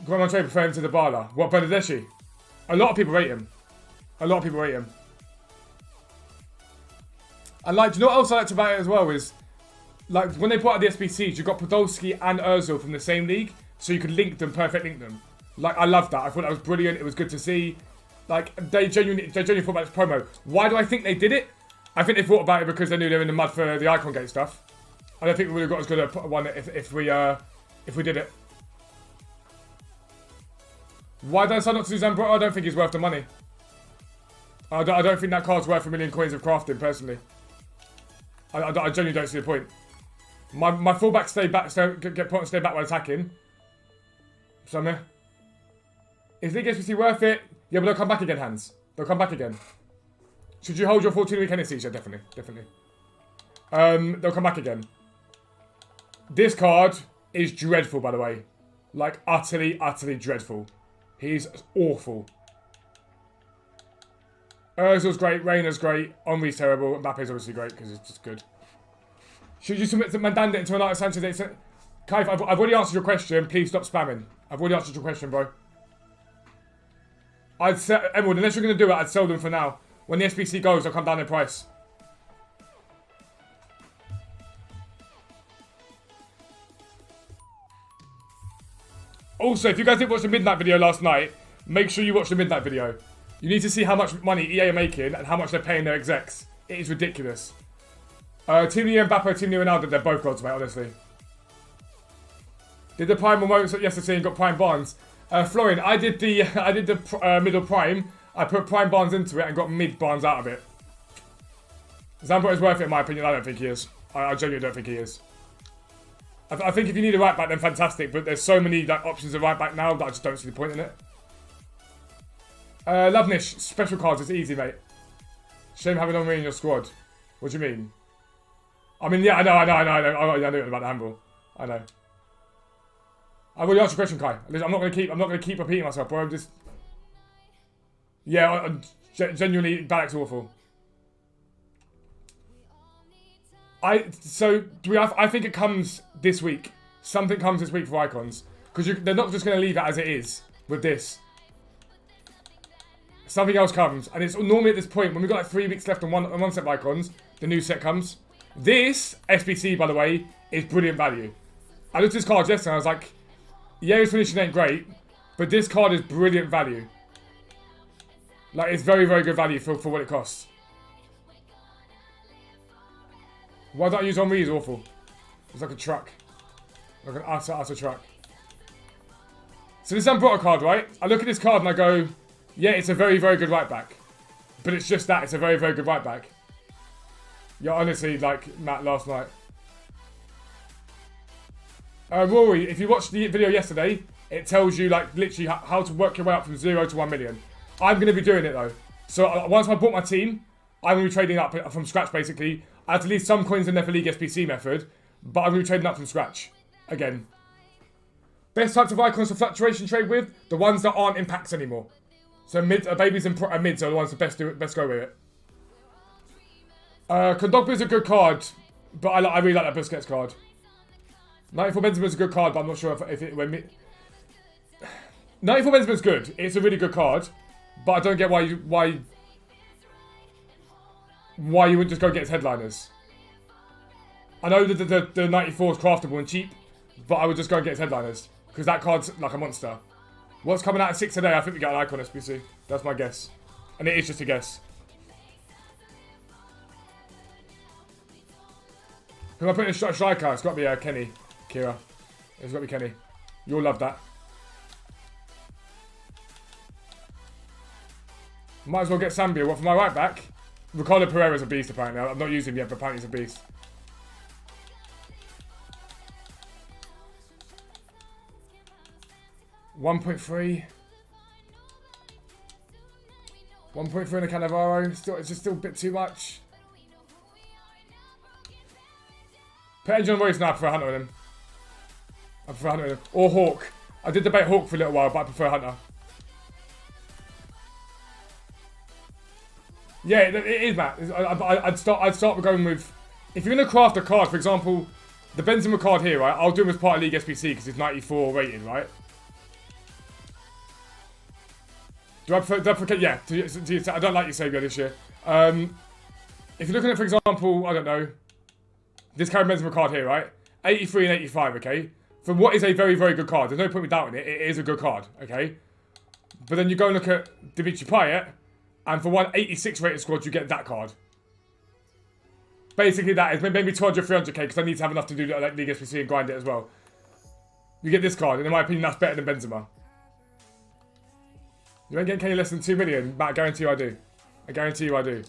Grandma Trey prefer him to the Bala. What, Bernadeschi? A lot of people rate him. A lot of people rate him. And like, do you know what else I liked about it as well is, like, when they brought out the SBCs, you got Podolski and Ozil from the same league, so you could link them, perfect link them. Like, I loved that. I thought that was brilliant. It was good to see. Like, they genuinely thought about this promo. Why do I think they did it? I think they thought about it because they knew they were in the mud for the Icon Gate stuff. I don't think we would have got as good a one if we did it. Why did I decide not to do Zambrotta? I don't think he's worth the money. I don't think that card's worth 1 million coins of crafting, personally. I genuinely don't see the point. My fullbacks get put on stay back while attacking. So, meh. Is League SBC worth it? Yeah, but they'll come back again, Hans. They'll come back again. Should you hold your 14-week Hennessy? Yeah, definitely. Definitely. They'll come back again. This card is dreadful, by the way. Like, utterly, utterly dreadful. He's awful. Ozil's great, Reyna's great, Henry's terrible, Mbappe's obviously great because it's just good. Should you submit Mandanda into an Sanchez? Kaif, I've already answered your question, please stop spamming. I've already answered your question, bro. I'd sell, Emerald, unless you're going to do it, I'd sell them for now. When the SBC goes, they'll come down in price. Also, if you guys didn't watch the midnight video last night, make sure you watch the midnight video. You need to see how much money EA are making and how much they're paying their execs. It is ridiculous. Team Neo Mbappe, Team Neo Ronaldo, they're both gods, mate, honestly. Did the Prime moments yesterday and got Prime Barnes? Florian, I did the middle Prime. I put Prime Barnes into it and got mid Barnes out of it. Zambrotta is worth it in my opinion. I don't think he is. I genuinely don't think he is. I think if you need a right back, then fantastic. But there's so many like options of right back now that I just don't see the point in it. Lovenish, special cards, it's easy, mate. Shame having Henry in your squad. What do you mean? I mean, yeah, I know. I know about the handball. I know. I've already answered your question, Kai. I'm not gonna keep repeating myself, bro. I'm just. Yeah, genuinely, Balak's awful. I think it comes this week. Something comes this week for icons because they're not just gonna leave it as it is with this. Something else comes, and it's normally at this point when we've got like 3 weeks left on one set of icons, the new set comes. This SBC, by the way, is brilliant value. I looked at this card yesterday and I was like, yeah, his finishing ain't great, but this card is brilliant value. Like, it's very, very good value for what it costs. Why don't I use Henry? Is awful. It's like a truck. Like an utter truck. So this Zambrotta card, right? I look at this card and I go, yeah, it's a very, very good right back. But it's just that, it's a very, very good right back. Yeah, honestly, like Matt last night. Rory, if you watched the video yesterday, it tells you like literally how to work your way up from 0 to 1 million. I'm going to be doing it though. So once I bought my team, I'm going to be trading up from scratch basically. I have to leave some coins in there for League SPC method, but I'm going to be trading up from scratch. Again. Best types of icons to fluctuation trade with, the ones that aren't in packs anymore. So babies and mids are the ones that best go with it. Kondogba is a good card, but I really like that Busquets card. 94 Benzema is a good card, but I'm not sure if it went 94 Benzema is good. It's a really good card, but I don't get why you wouldn't just go get his headliners. I know that the 94 is craftable and cheap, but I would just go and get his headliners because that card's like a monster. What's coming out at 6 today? I think we got an icon SBC. That's my guess, and it is just a guess. Who am I putting in striker? It's got to be Kenny, Kira. It's got to be Kenny. You'll love that. Might as well get Sambia. What, for my right back? Ricardo Pereira's a beast apparently. I've not used him yet, but apparently he's a beast. $1.3. 1.3 in a Cannavaro. It's just still a bit too much. Put Engine on Royce now. I prefer Hunter with him. I prefer Hunter with him. Or Hawk. I did debate Hawk for a little while, but I prefer Hunter. Yeah, it is, Matt. I'd start going with if you're going to craft a card, for example, the Benzema card here, right? I'll do him as part of League SBC because it's 94 rated, right? Do I prefer, yeah, I don't like your Saviour this year. If you're looking at, for example, I don't know, this Karim Benzema card here, right? 83 and 85, okay? For what is a very, very good card. There's no point in doubting it. It is a good card, okay? But then you go and look at Dimitri Payet, and for one 86 rated squad, you get that card. Basically, that is maybe 200, 300k, because I need to have enough to do like League SPC and grind it as well. You get this card, and in my opinion, that's better than Benzema. You ain't getting any less than 2 million, Matt, I guarantee you I do. I guarantee you I do.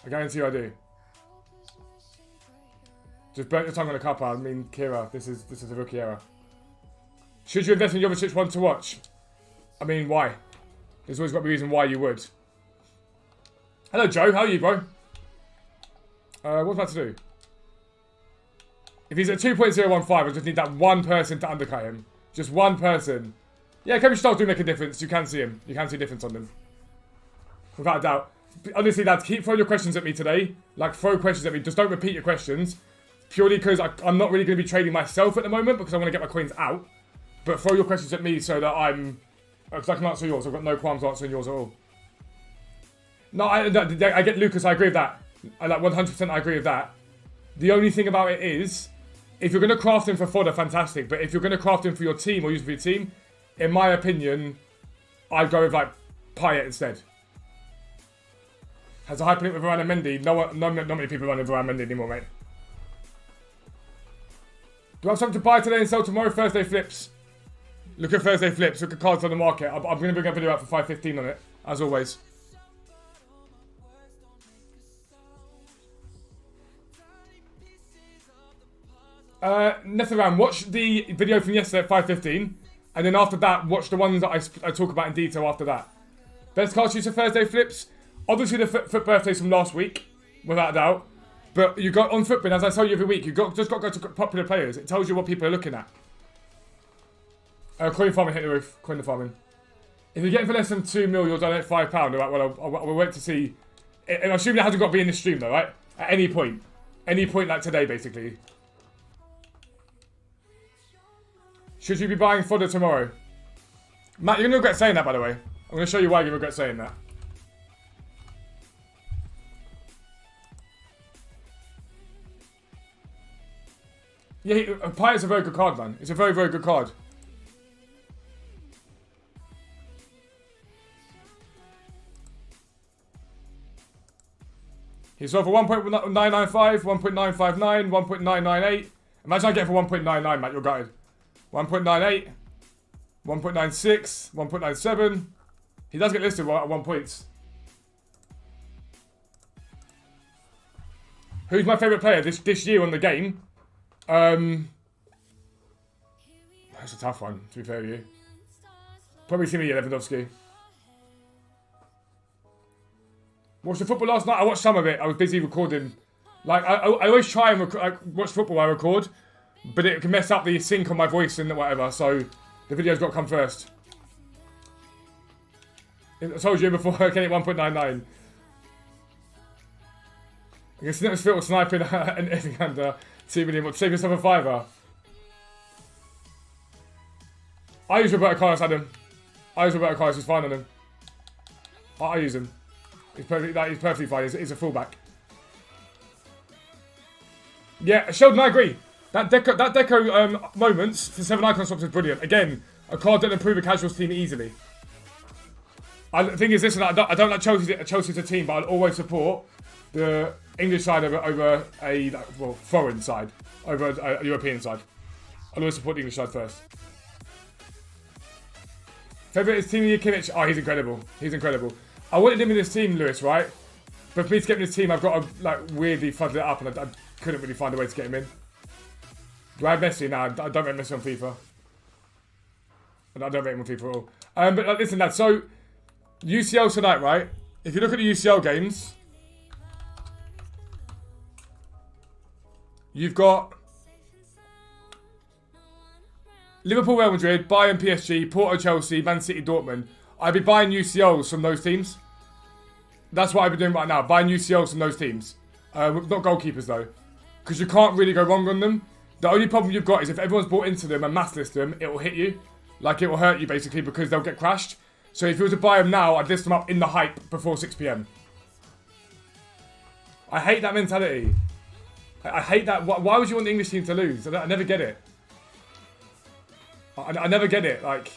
I guarantee you I do. Just burnt your tongue on a cuppa. I mean, Kira, this is a rookie error. Should you invest in Jovicic one to watch? I mean, why? There's always got to be a reason why you would. Hello, Joe. How are you, bro? What's about to do? If he's at 2.015, I just need that one person to undercut him. Just one person. Yeah, Kevin Stoll do make a difference. You can see him. You can see a difference on them. Without a doubt. Honestly, lads, keep throwing your questions at me today. Like, throw questions at me. Just don't repeat your questions. Purely because I'm not really going to be trading myself at the moment because I want to get my coins out. But throw your questions at me so that because I can answer yours. I've got no qualms answering yours at all. No, I get Lucas. I agree with that. I like 100%. I agree with that. The only thing about it is, if you're going to craft him for fodder, fantastic. But if you're going to craft him for your team or use him for your team, in my opinion, I'd go with like Payet instead. Has a hyperlink with Varane and Mendy. Not many people running Varane and Mendy anymore, mate. Do I have something to buy today and sell tomorrow? Thursday flips. Look at Thursday flips. Look at cards on the market. I'm going to bring a video out for 5:15 on it, as always. Netherland, watch the video from yesterday at 5:15, and then after that, watch the ones that I talk about in detail after that. Best cards used for Thursday flips. Obviously, the foot birthdays from last week, without a doubt. But you got on Footbin, as I tell you every week, just got to go to popular players. It tells you what people are looking at. Coin farming hit the roof. Coin farming. If you're getting for less than 2 mil, you'll donate £5. Alright, well, I'll wait to see. And I assume that hasn't got to be in the stream though, right? At any point. Any point like today, basically. Should you be buying fodder tomorrow? Matt, you're going to regret saying that, by the way. I'm going to show you why you regret saying that. Yeah, Payet's a very good card, man. It's a very, very good card. He's sold for 1.995, 1.959, 1.998. Imagine I get it for 1.99, Matt. You're gutted. 1.98, 1.96, 1.97. He does get listed at 1 point. Who's my favourite player this year on the game? That's a tough one, to be fair with you. Probably see me Lewandowski. Watched the football last night. I watched some of it. I was busy recording. Like, I always try and watch football while I record, but it can mess up the sync on my voice and whatever, so the video's got to come first. I told you before, I can hit 1.99. I can see that was Phil sniping and everything under 2 million. Save yourself a fiver. I use Roberto Carlos, Adam. I use Roberto Carlos, he's fine on him. I use him. He's perfectly fine. He's a fullback. Yeah, Sheldon, I agree. That deco moments for 7 icon swaps is brilliant. Again, a card that improve a casuals team easily. The thing is, listen, I don't like Chelsea as a team, but I'll always support the English side over a foreign side, over a European side. I'll always support the English side first. Favourite is Team Kimmich. Oh, he's incredible. He's incredible. I wanted him in this team, Lewis, right? But for me to get in this team, I've got to like weirdly fuddle it up, and I couldn't really find a way to get him in. Do I have Messi? No, I don't rate Messi on FIFA. I don't rate him on FIFA at all. But listen, lads. So UCL tonight, right? If you look at the UCL games, you've got Liverpool, Real Madrid, Bayern, PSG, Porto, Chelsea, Man City, Dortmund. I'd be buying UCLs from those teams. That's what I'd be doing right now, buying UCLs from those teams. Not goalkeepers though, because you can't really go wrong on them. The only problem you've got is if everyone's bought into them and mass list them, it will hit you. Like, it will hurt you basically because they'll get crashed. So if you were to buy them now, I'd list them up in the hype before 6 PM. I hate that mentality. I hate that. Why would you want the English team to lose? I never get it. I never get it. Like,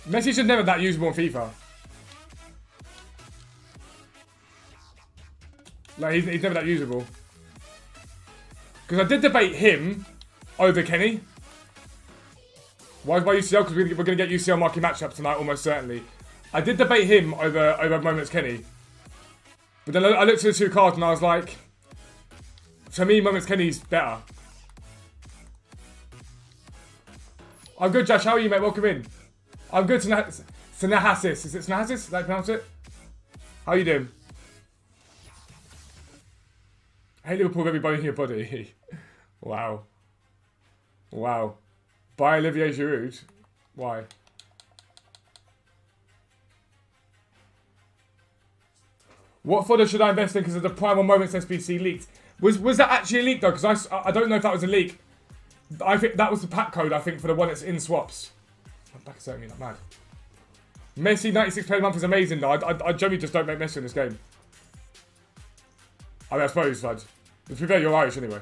Messi should never that usable in FIFA. Like, he's never that usable. Because I did debate him over Kenny. Why UCL? Because we're going to get UCL marquee matchup tonight, almost certainly. I did debate him over Moments Kenny. But then I looked at the two cards and I was like, for me, Moments Kenny's better. I'm good, Josh. How are you, mate? Welcome in. I'm good, Sanahasis. Is it Sanahasis? Is that how you pronounce it? How are you doing? Hey, Liverpool, every bone in your body. Wow. Wow. Buy Olivier Giroud? Why? What fodder should I invest in because of the Primal Moments SBC leaked? Was that actually a leak though? Because I don't know if that was a leak. I think that was the pack code, I think, for the one that's in swaps. My back is hurting me like mad. Messi 96 player a month is amazing though. I generally just don't make Messi in this game. I mean, I suppose, Fudge. But to be fair, you're Irish anyway.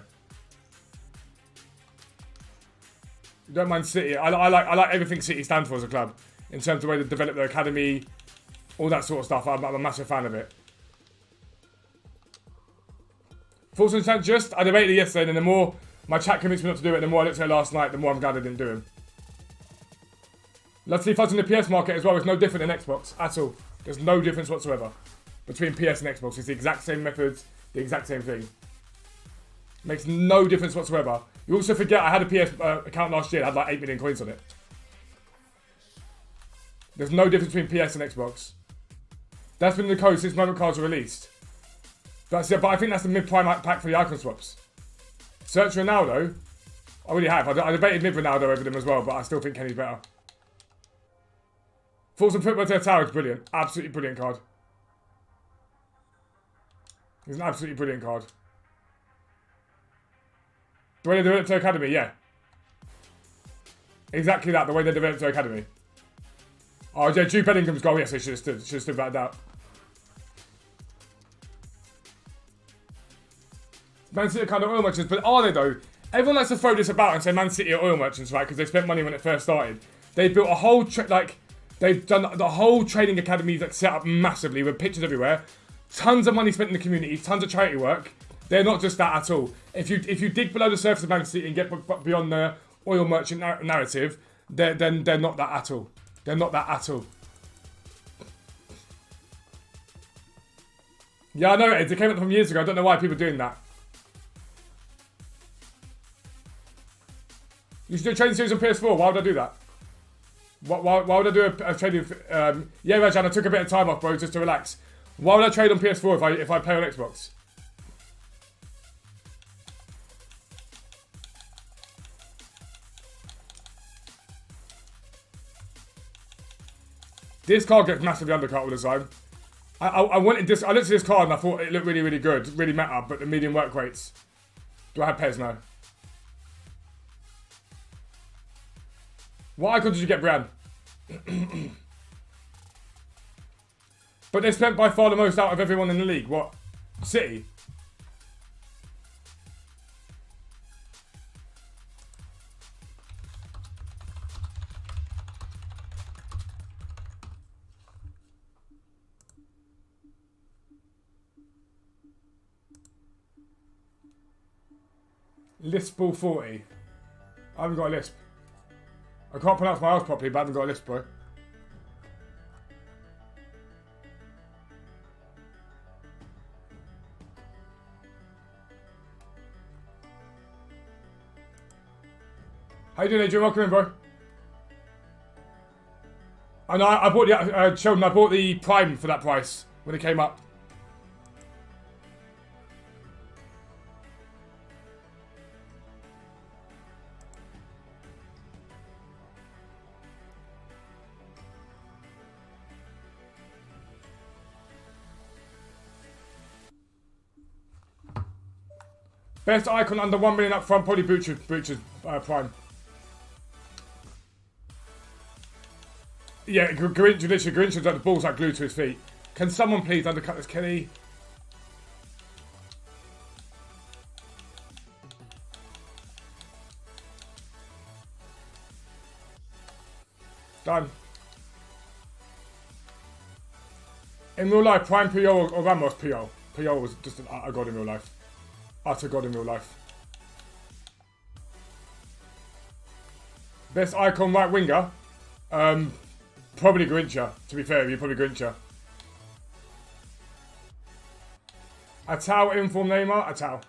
You don't mind City. I like everything City stand for as a club. In terms of the way they develop their academy, all that sort of stuff. I'm a massive fan of it. Thoughts on chat just? I debated it yesterday, and the more my chat convinced me not to do it, the more I looked at it last night, the more I'm glad I didn't do him. Let's see Fuzz in the PS market as well. It's no different than Xbox at all. There's no difference whatsoever between PS and Xbox. It's the exact same methods, the exact same thing. Makes no difference whatsoever. You also forget I had a PS account last year that had like 8 million coins on it. There's no difference between PS and Xbox. That's been the code since moment cards were released. That's it, but I think that's the mid-prime pack for the icon swaps. Search Ronaldo. I really have. I debated mid Ronaldo over them as well, but I still think Kenny's better. Thoughts on Football to the Tower is brilliant. Absolutely brilliant card. It's an absolutely brilliant card. The way they developed to Academy, yeah. Exactly that, the way they developed to Academy. Oh, yeah, Jude Bellingham's goal, yes, they should have stood without doubt. Man City are kind of oil merchants, but are they though? Everyone likes to throw this about and say Man City are oil merchants, right? Because they spent money when it first started. They built a whole, they've done the whole training academy that's set up massively with pictures everywhere. Tons of money spent in the community, tons of charity work. They're not just that at all. If you dig below the surface of Man City and get beyond the oil merchant narrative, then they're not that at all. They're not that at all. Yeah, I know it. It came up from years ago. I don't know why people are doing that. You should do a trading series on PS4. Why would I do that? Why would I do a trading? Yeah, Rajan, I took a bit of time off, bro, just to relax. Why would I trade on PS4 if I play on Xbox? This card gets massively undercut all the time. I wanted this. I looked at this card and I thought it looked really, really good, really meta, but the medium work rates. Do I have Pez now? What icon did you get, Brian? But they spent by far the most out of everyone in the league. What? City? Fuzzball40. I haven't got a lisp. I can't pronounce my house properly, but I haven't got a lisp, bro. How you doing, Adrian? Welcome in, bro. I know I bought the Sheldon. I bought the Prime for that price when it came up. Best icon under 1 million up front, probably Butcher's prime. Yeah, Grinch's got the balls like glued to his feet. Can someone please undercut this Kenny? Done. In real life, Prime Puyol or Ramos Puyol. Puyol was just an utter god in real life. Utter god in real life. Best icon right winger. Probably Grincha, to be fair with you, probably Grincha. Atau inform Neymar, Atau.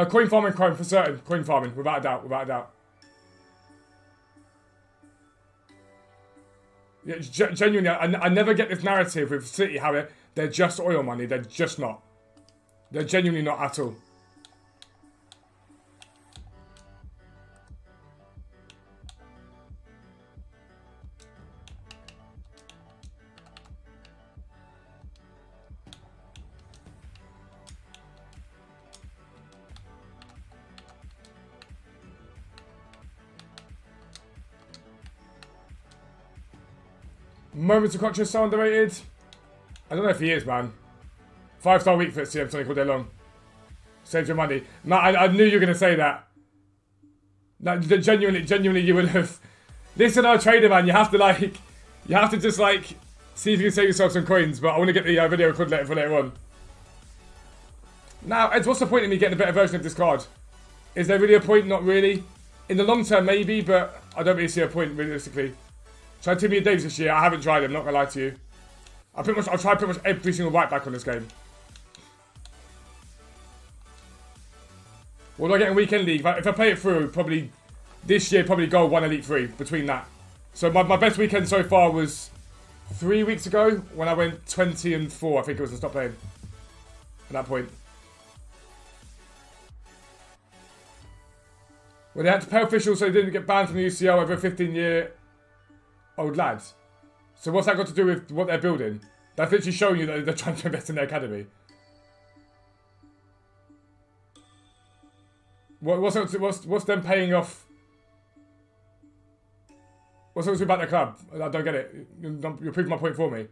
Coin farming Chrome for certain. Coin farming, without a doubt, without a doubt. Yeah, genuinely, I never get this narrative with City how they're just oil money. They're just not. They're genuinely not at all. Moments of conscience so underrated. I don't know if he is, man. 5-star week for CM Sonic all day long. Saves your money. No, I knew you were going to say that. No, genuinely you would have. Listen, our trader, man, you have to just like, see if you can save yourself some coins, but I want to get the video recorded for later on. Now, Eds, what's the point in me getting a better version of this card? Is there really a point? Not really. In the long term, maybe, but I don't really see a point, realistically. Tried Timmy and Davis this year. I haven't tried him, not gonna lie to you. I've tried pretty much every single right back on this game. What do I get in weekend league? If I play it through, probably this year, probably gold 1 Elite 3 between that. So my best weekend so far was 3 weeks ago when I went 20-4. I think it was to stop playing at that point. Well, they had to pay officials so they didn't get banned from the UCL over a 15-year old lads. So what's that got to do with what they're building? That's literally showing you that they're trying to invest in their academy. What's them paying off? What's it about their club? I don't get it. You're proving my point for me.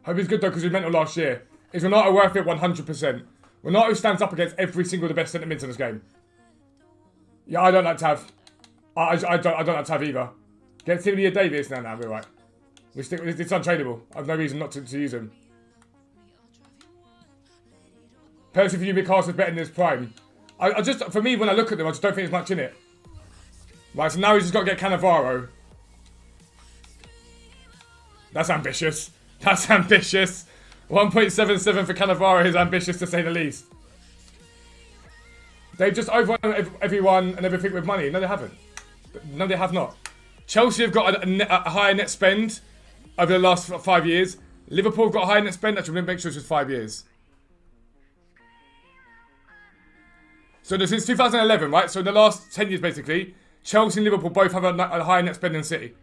Hope he's good though because he mental last year. Is Renato worth it 100%? Renato stands up against every single of the best centre mids in this game. Yeah, I don't like Tav. I don't like Tav either. Get Timothy and Davis now, we're right. It's untradeable. I've no reason not to use him. Personally, for you, Mikasa is better than his prime. For me, when I look at them, I just don't think there's much in it. Right, so now he's just got to get Cannavaro. That's ambitious. That's ambitious. 1.77 for Cannavaro is ambitious to say the least. They've just overrun everyone and everything with money. No, they haven't. No, they have not. Chelsea have got a higher net spend over the last 5 years. Liverpool have got a higher net spend. Actually, make sure it's just 5 years. So since 2011, right? So in the last 10 years, basically, Chelsea and Liverpool both have a higher net spend than City.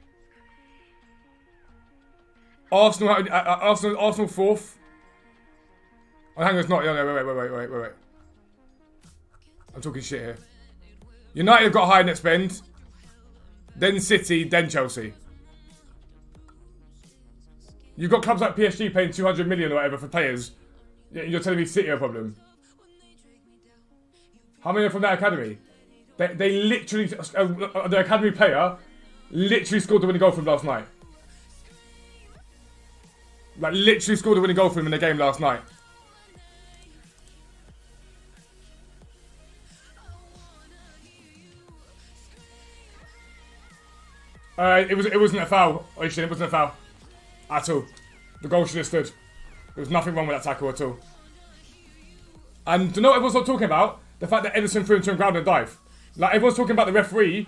Arsenal fourth. Oh, hang on, it's not. Wait. I'm talking shit here. United have got a higher net spend. Then City, then Chelsea. You've got clubs like PSG paying 200 million or whatever for players. You're telling me City are a problem. How many are from that academy? They literally, the academy player literally scored the winning goal for him last night. Like, literally scored the winning goal for him in the game last night. It wasn't a foul. It wasn't a foul. At all. The goal should have stood. There was nothing wrong with that tackle at all. And do you know what everyone's not talking about? The fact that Ederson threw him to the ground and dived. Like, everyone's talking about the referee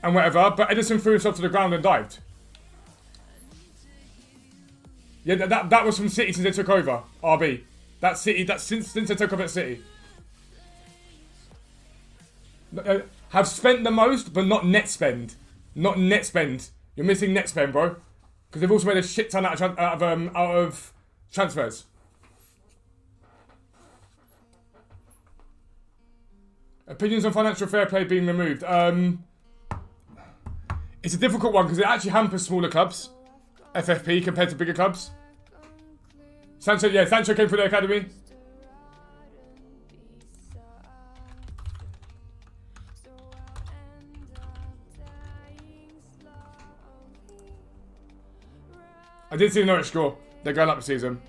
and whatever, but Ederson threw himself to the ground and dived. Yeah, that was from City since they took over. RB. That's City. That's since they took over at City. Have spent the most, but not net spend. Not net spend. You're missing net spend, bro. Because they've also made a shit ton out of transfers. Opinions on financial fair play being removed. It's a difficult one because it actually hampers smaller clubs, FFP, compared to bigger clubs. Sancho came through the academy. I did see the Norwich score. They're going up the season.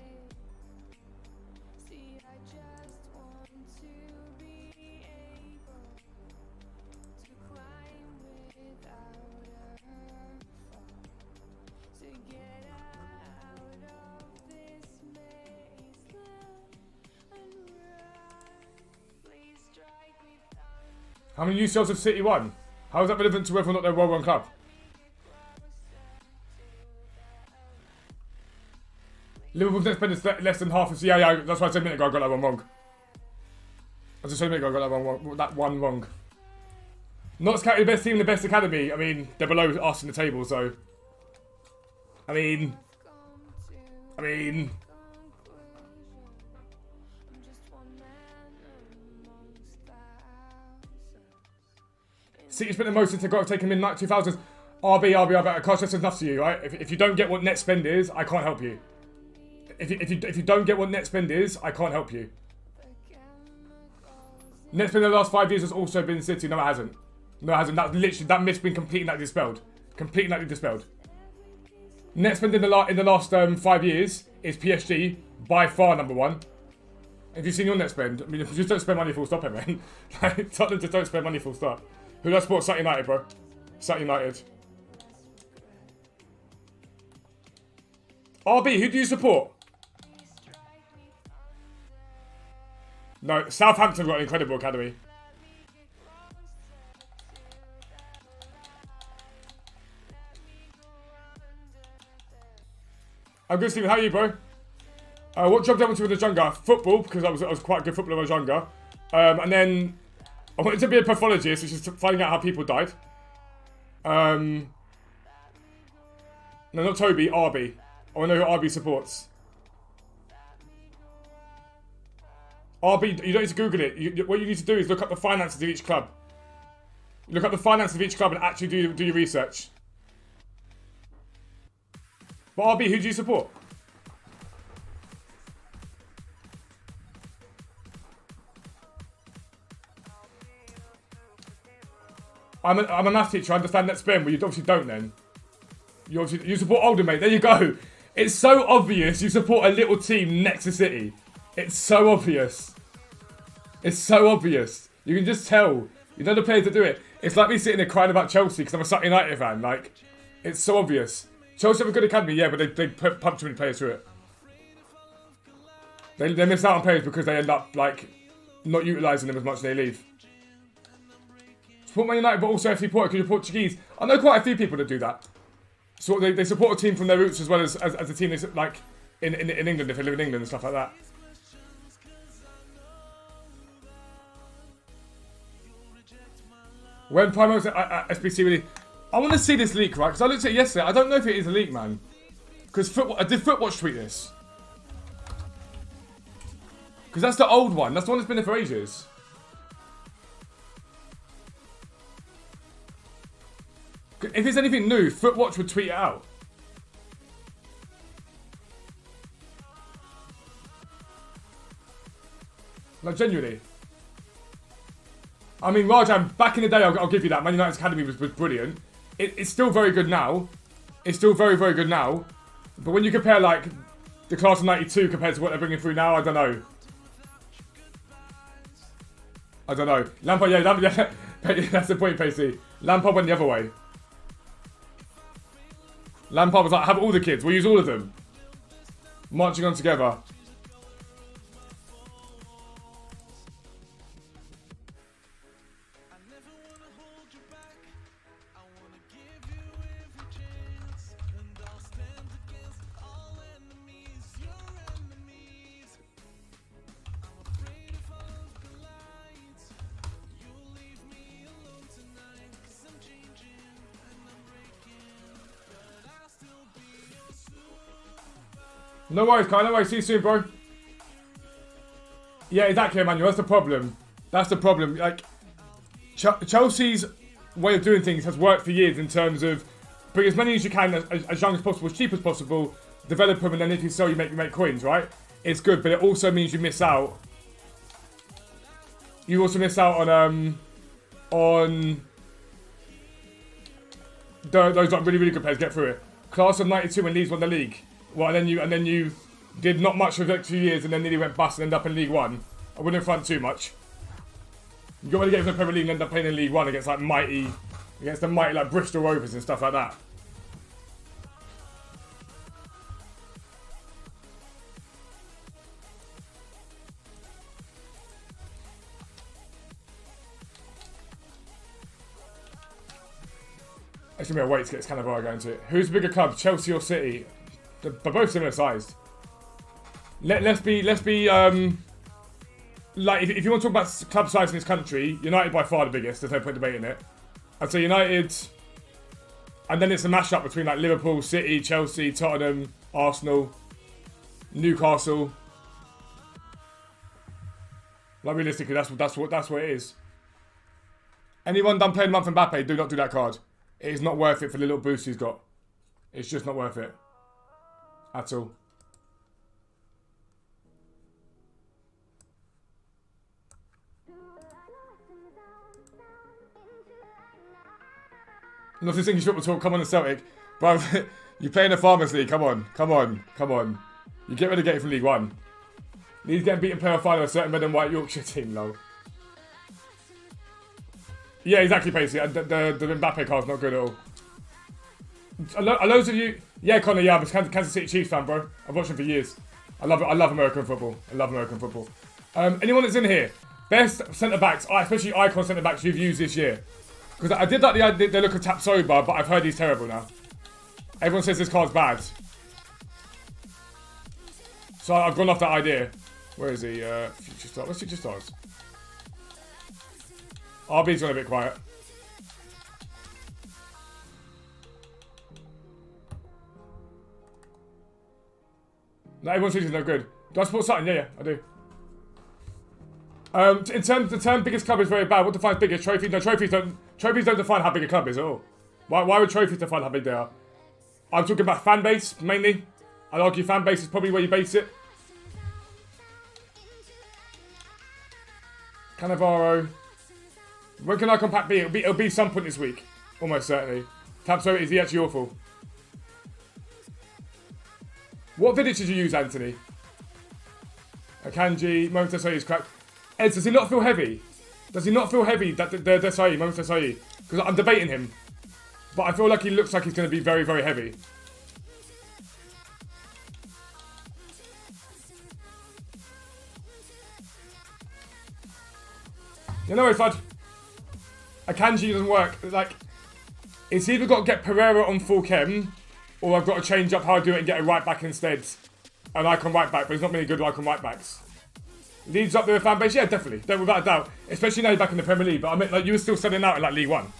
How many UCLs have City won? How is that relevant to whether or not they're a well-run club? Liverpool's net spend is less than half of... Yeah, that's why I said a minute ago I got that one wrong. I just said a minute ago I got that one wrong. Not scouting the best team in the best academy. I mean, they're below us in the table, so... I mean... City spent the most since they got taken in the 2000s. RB, cost that's enough to you, right? If you don't get what net spend is, I can't help you. If you don't get what net spend is, I can't help you. Net spend in the last 5 years has also been City. No, it hasn't. No, it hasn't. That's literally, that myth's been completely dispelled. Completely dispelled. Net spend in the last 5 years is PSG by far number one. Have you seen your net spend? I mean, just don't spend money full stop, man. Like, Tottenham just don't spend money full stop. Who does support? Sut United, bro. Sut United. RB, who do you support? No, Southampton got an incredible academy. I'm good, Stephen. How are you, bro? What job did I want to with the younger? Football, because I was quite a good footballer when I was younger. And then I wanted to be a pathologist, which is finding out how people died. No, not Toby, RB. I want to know who RB supports. RB, you don't need to Google it. What you need to do is look up the finances of each club. Look up the finances of each club and actually do your research. But RB, who do you support? I'm a maths teacher, I understand that spin, but you obviously don't then. You support Oldham, mate. There you go. It's so obvious you support a little team next to City. It's so obvious. It's so obvious. You can just tell. You know the players that do it. It's like me sitting there crying about Chelsea because I'm a Sut United fan. Like, it's so obvious. Chelsea have a good academy, yeah, but they pump too many players through it. They miss out on players because they end up, like, not utilising them as much as they leave. Support Man United, but also FC Porto because you're Portuguese. I know quite a few people that do that. So they support a team from their roots as well as a team that's like in England if they live in England and stuff like that. When Primo was at SBC really, I want to see this leak, right? Because I looked at it yesterday. I don't know if it is a leak, man. Because I did Footwatch tweet this. Because that's the old one. That's the one that's been there for ages. If it's anything new, Footwatch would tweet it out. Like, genuinely. I mean, Rajan, back in the day, I'll give you that. Man United's academy was brilliant. It's still very good now. It's still very, very good now. But when you compare, like, the class of 92 compared to what they're bringing through now, I don't know. I don't know. Lampard, yeah, that's the point, Pacey. Lampard went the other way. Lampard was like, have all the kids, we'll use all of them. Marching on together. No worries, Kai. No worries. See you soon, bro. Yeah, exactly, Emmanuel. That's the problem. That's the problem. Like, Chelsea's way of doing things has worked for years in terms of bring as many as you can as young as possible, as cheap as possible, develop them, and then if you sell, you make coins, right? It's good, but it also means you miss out. You also miss out on those like really good players get through it. Class of '92 when Leeds won the league. Well, and then you did not much for the next few years, and then nearly went bust and ended up in League One. I wouldn't front too much. You got to get from the Premier League and end up playing in League One against the mighty like Bristol Rovers and stuff like that. It's gonna be a wait to get this Cannavaro going to it. Who's the bigger club, Chelsea or City? They're both similar sized. Let's be like if you want to talk about club size in this country, United by far the biggest. There's no point debating it. I'd say United, and then it's a mashup between like Liverpool, City, Chelsea, Tottenham, Arsenal, Newcastle. Like realistically, that's what it is. Anyone done playing month Mbappe? Do not do that card. It is not worth it for the little boost he's got. It's just not worth it at all. Not this English football talk, come on the Celtic. Bro, you play in the Farmers League, come on. You get relegated from League One. Leeds getting beaten player final a certain red and white Yorkshire team, lol. Yeah, exactly, Pacey. The Mbappe card's not good at all. Are loads of you... Yeah, Connor, yeah, I'm a Kansas City Chiefs fan, bro. I've watched them for years. I love American football. Anyone that's in here, best centre-backs, especially icon centre-backs you've used this year. Because I did like the look of Tapsoba, but I've heard he's terrible now. Everyone says this card's bad. So I've gone off that idea. Where is he? Future Stars. What's Future Stars? RB's gone a bit quiet. No, everyone says he's no good. Do I support Sutton? Yeah, I do. The term biggest club is very bad. What defines biggest? Trophies? No, trophies don't define how big a club is at all. Why would trophies define how big they are? I'm talking about fan base, mainly. I'd argue fan base is probably where you base it. Cannavaro. When can Icon Pack be? It'll be some point this week. Almost certainly. Tapso, is he actually awful? What Vidic did you use, Anthony? Akanji, Moment Desai is cracked. Ed, does he not feel heavy? Does he not feel heavy, that the Desai, Moment Desai? Because I'm debating him. But I feel like he looks like he's going to be very, very heavy. You know, Fudge. Akanji doesn't work. Like, it's either got to get Pereira on full chem, or I've got to change up how I do it and get a right back instead. An icon right back, but there's not many good icon right backs. Leeds up there with fan base? Yeah, definitely. Without a doubt. Especially now you're back in the Premier League. But I mean, like, you were still selling out in like League One.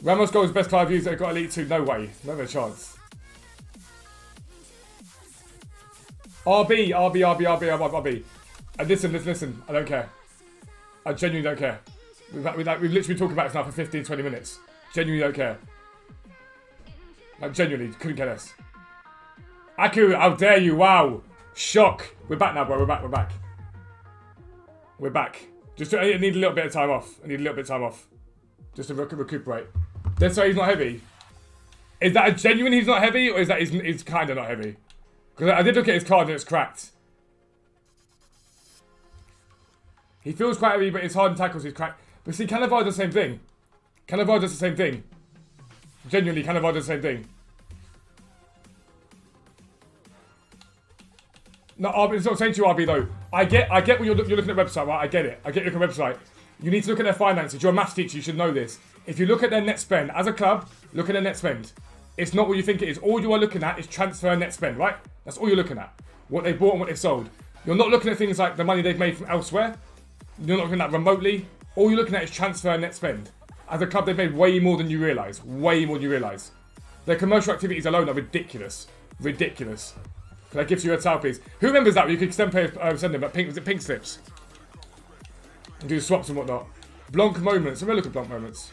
Ramos goes best card views that got Elite 2. No way. Never a chance. RB. And listen. I don't care. I genuinely don't care. We've literally been talking about this now for 15, 20 minutes. Genuinely don't care. Like, genuinely, couldn't care less. Aku, how dare you? Wow. Shock. We're back now, bro. We're back. I need a little bit of time off. Just to recuperate. That's why he's not heavy. Is that a genuine he's not heavy, or is that he's kind of not heavy? Because I did look at his card and it's cracked. He feels quite heavy, but his hard tackles he's cracked. But see, Cannavaro does the same thing. Genuinely, Cannavaro does the same thing. No, RB, it's not saying to you, RB, though. I get when you're looking at the website, right? I get it. I get you looking at the website. You need to look at their finances. You're a maths teacher, you should know this. If you look at their net spend, as a club, look at their net spend. It's not what you think it is. All you are looking at is transfer net spend, right? That's all you're looking at. What they bought and what they sold. You're not looking at things like the money they've made from elsewhere. You're not looking at that remotely. All you're looking at is transfer net spend. As a club, they've made way more than you realise. Way more than you realise. Their commercial activities alone are ridiculous. Ridiculous. That gives you a towel piece. Who remembers that? You could send them, but pink, was it pink slips? And do swaps and whatnot. Blanc moments. Let me look at Blanc moments.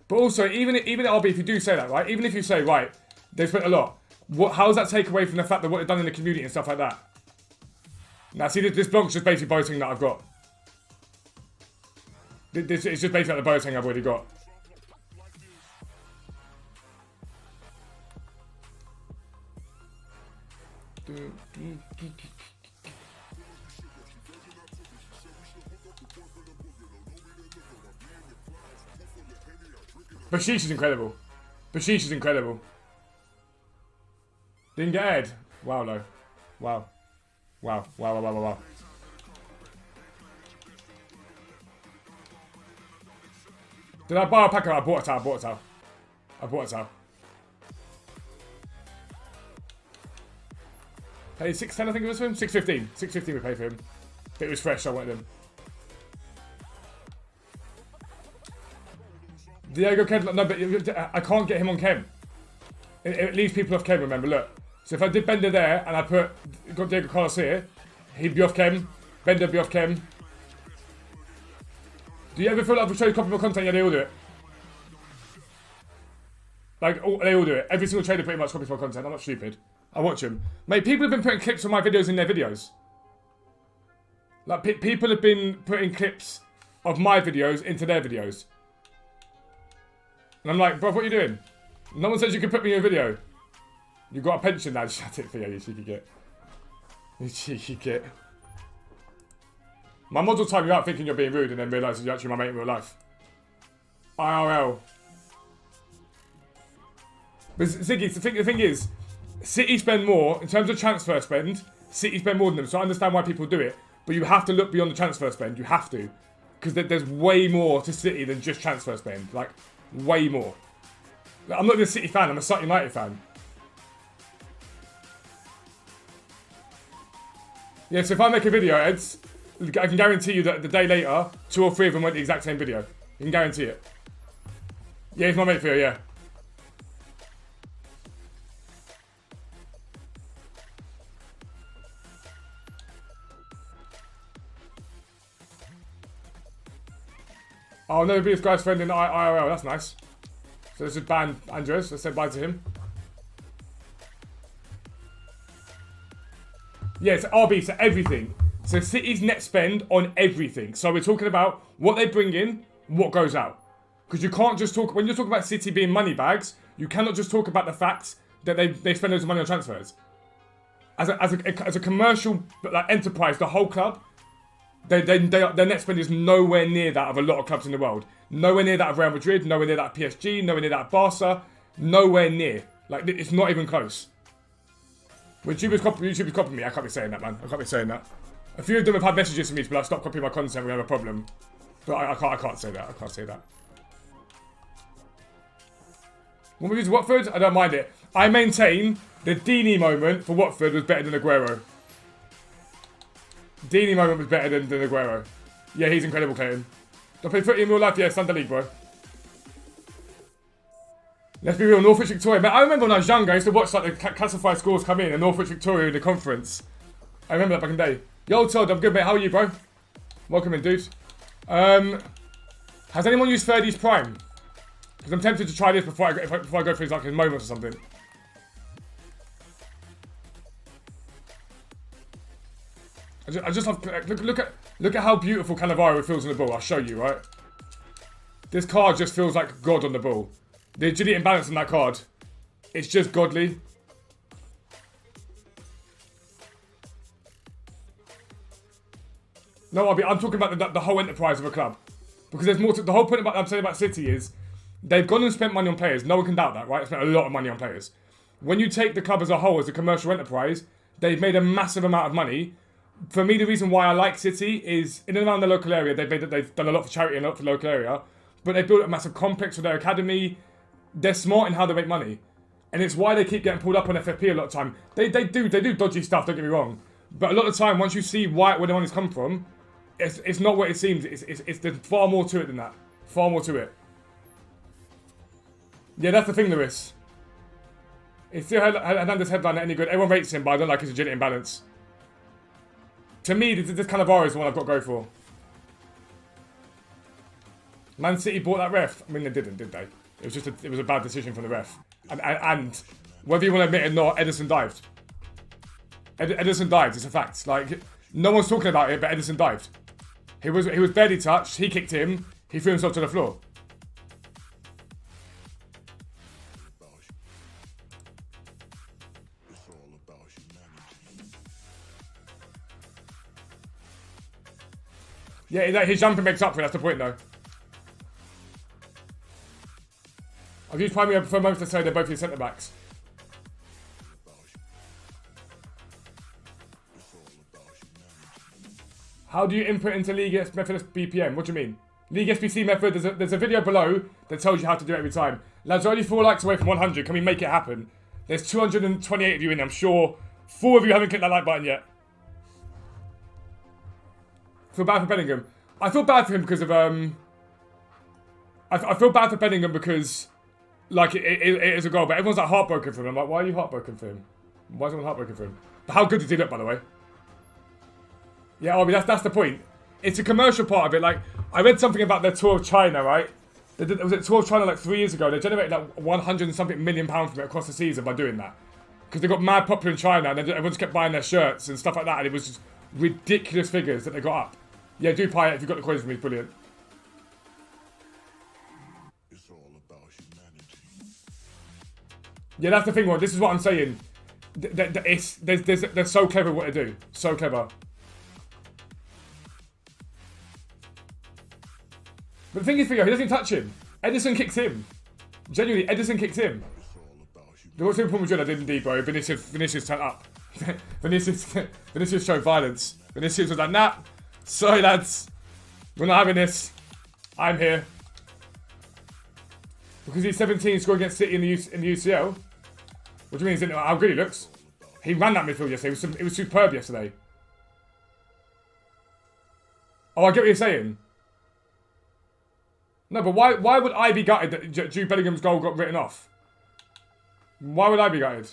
But also, even at RB, if you do say that, right? Even if you say, right, they've spent a lot. How does that take away from the fact that what they've done in the community and stuff like that? Now, see, this Blanc's just basically boating that I've got. It's just basically like the boating I've already got. Bashish is incredible. Bashish is incredible. Didn't get Ed. Wow, no. Wow. Wow. Wow, wow, wow, wow, wow. Did I buy a pack? I bought a towel. I bought a towel. I bought a towel. Paid 610, I think it was for him. 615. 615 we paid for him. But it was fresh, so I wanted him. Diego Ken, no, but I can't get him on Ken. It leaves people off Ken, remember, look. So if I did Bender there, and I got Diego Carlos here, he'd be off Ken. Bender would be off Ken. Do you ever feel like I've showed copy my content? Yeah, they all do it. Like, they all do it. Every single trader pretty much copies my content. I'm not stupid. I watch them. Mate, people have been putting clips of my videos in their videos. Like, people have been putting clips of my videos into their videos. And I'm like, bro, what are you doing? No one says you can put me in a video. You got a pension now. Shut it, Theo, you cheeky git. You cheeky git. My mods will time you out thinking you're being rude and then realising you're actually my mate in real life. IRL. But Ziggy, the thing is, City spend more, in terms of transfer spend, City spend more than them, so I understand why people do it. But you have to look beyond the transfer spend, you have to. Because there's way more to City than just transfer spend. Like, way more. I'm not even a City fan, I'm a Sutton United fan. Yeah, so if I make a video, Eds, I can guarantee you that the day later, 2 or 3 of them went the exact same video. You can guarantee it. Yeah, he's my mate Theo, yeah. Oh, no, be this guy's friend in IRL, that's nice. So let's just ban Andres, let's say bye to him. Yeah, it's RB, so everything. So City's net spend on everything. So we're talking about what they bring in, what goes out. Because you can't just talk, when you're talking about City being money bags, you cannot just talk about the fact that they spend loads of money on transfers. As a commercial enterprise, the whole club, their net spend is nowhere near that of a lot of clubs in the world. Nowhere near that of Real Madrid, nowhere near that of PSG, nowhere near that of Barca. Nowhere near. Like, it's not even close. When YouTubers copy me, I can't be saying that, man. I can't be saying that. A few of them have had messages to me to be like, stop copying my content, we have a problem. But I can't say that. I can't say that. When we use Watford, I don't mind it. I maintain the Deeney moment for Watford was better than Aguero. Deeney moment was better than Aguero. Yeah, he's incredible, Clayton. Do I play footy in real life? Yeah, Sunday League, bro. Let's be real, Northwich Victoria. Man, I remember when I was younger, I used to watch like the classified scores come in and Northwich Victoria in the conference. I remember that back in the day. Yo, Todd, I'm good, mate. How are you, bro? Welcome in, dude. Has anyone used 30's Prime? Because I'm tempted to try this before I go through like a moment or something. I just love, look at how beautiful Cannavaro feels on the ball. I'll show you, right? This card just feels like God on the ball. The agility and balance on that card, it's just godly. No, I'm talking about the whole enterprise of a club. Because there's more to, the whole point I'm saying about City is, they've gone and spent money on players. No one can doubt that, right? They've spent a lot of money on players. When you take the club as a whole, as a commercial enterprise, they've made a massive amount of money. For me, the reason why I like City is, in and around the local area, they've done a lot for charity and a lot for the local area. But they've built a massive complex for their academy. They're smart in how they make money. And it's why they keep getting pulled up on FFP a lot of time. They do dodgy stuff, don't get me wrong. But a lot of the time, once you see where the money's come from, it's not what it seems. There's far more to it than that. Far more to it. Yeah, that's the thing, Lewis. It's still Hernandez headline any good. Everyone rates him, but I don't like his agility and balance. To me, this kind of R is the one I've got to go for. Man City bought that ref. I mean, they didn't, did they? It was a bad decision from the ref. And whether you want to admit it or not, Ederson dived. Ederson dived. It's a fact. Like, no one's talking about it, but Ederson dived. He was barely touched. He kicked him. He threw himself to the floor. Yeah, his jumping makes up for it. That's the point, though. I've used Primary for a moment to say they're both your centre backs. How do you input into League S method BPM? What do you mean? League SBC method, there's a video below that tells you how to do it every time. Lads, we're only 4 likes away from 100. Can we make it happen? There's 228 of you in. I'm sure 4 of you haven't clicked that like button yet. I feel bad for Bellingham. I feel bad for him because of I feel bad for Bellingham because like it is a goal, but everyone's like heartbroken for him. I'm like, why are you heartbroken for him? Why is everyone heartbroken for him? But how good does he look, by the way? Yeah, I mean that's the point. It's a commercial part of it. Like I read something about their tour of China, right? Was it tour of China like 3 years ago? They generated like 100 and something million pounds from it across the season by doing that. Because they got mad popular in China and everyone just kept buying their shirts and stuff like that, and it was just ridiculous figures that they got up. Yeah, do buy it if you've got the coins for me. It's brilliant. It's all about humanity. Yeah, that's the thing, Ron. This is what I'm saying. They're so clever what they do. So clever. But the thing is, he doesn't touch him. Ederson kicks him. Genuinely, Ederson kicks him. The what's the problem with Madrid? I didn't indeed, bro. Vinicius turned up. Vinicius showed violence. Vinicius was like, nah. Sorry, lads. We're not having this. I'm here. Because he's 17, scored against City in the UCL. What do you mean? How good he looks? He ran that midfield yesterday. It was superb yesterday. Oh, I get what you're saying. No, but why would I be gutted that Jude Bellingham's goal got written off? Why would I be gutted?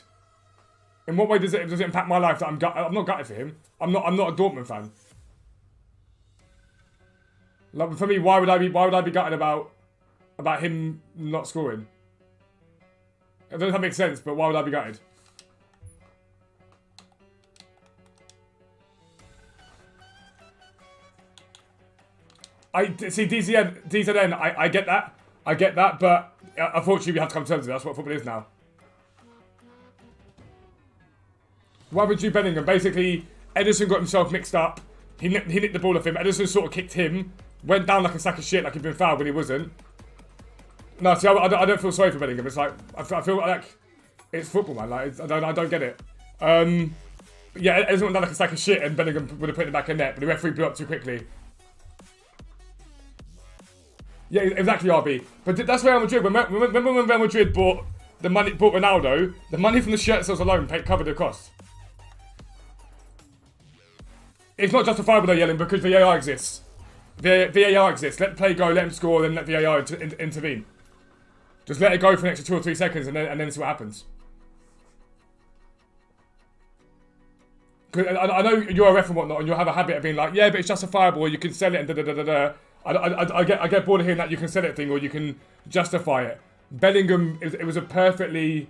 In what way does it impact my life that I'm not gutted for him? I'm not a Dortmund fan. Like, for me, why would I be gutted about him not scoring? I don't know if that makes sense, but why would I be gutted? I see DZN. I get that, but unfortunately we have to come to terms with it. That's what football is now. Why would you Bellingham? Basically, Ederson got himself mixed up. He nicked the ball off him. Ederson sort of kicked him. Went down like a sack of shit, like he'd been fouled when he wasn't. No, see, I don't feel sorry for Bellingham. It's like I feel like it's football, man. Like I don't get it. Yeah, Ederson went down like a sack of shit, and Bellingham would have put it back in net, but the referee blew up too quickly. Yeah, exactly, RB. But that's Real Madrid. Remember when Real Madrid bought Ronaldo? The money from the shirt sales alone covered the cost. It's not justifiable though, yelling, because VAR exists. VAR exists. Let the play go, let him score, then let VAR intervene. Just let it go for an extra 2 or 3 seconds, and then see what happens. Because I know you're a ref and whatnot, and you'll have a habit of being like, yeah, but it's justifiable, or you can sell it, and da-da-da-da-da. I get bored of hearing that you can sell it thing, or you can justify it. Bellingham, it was a perfectly...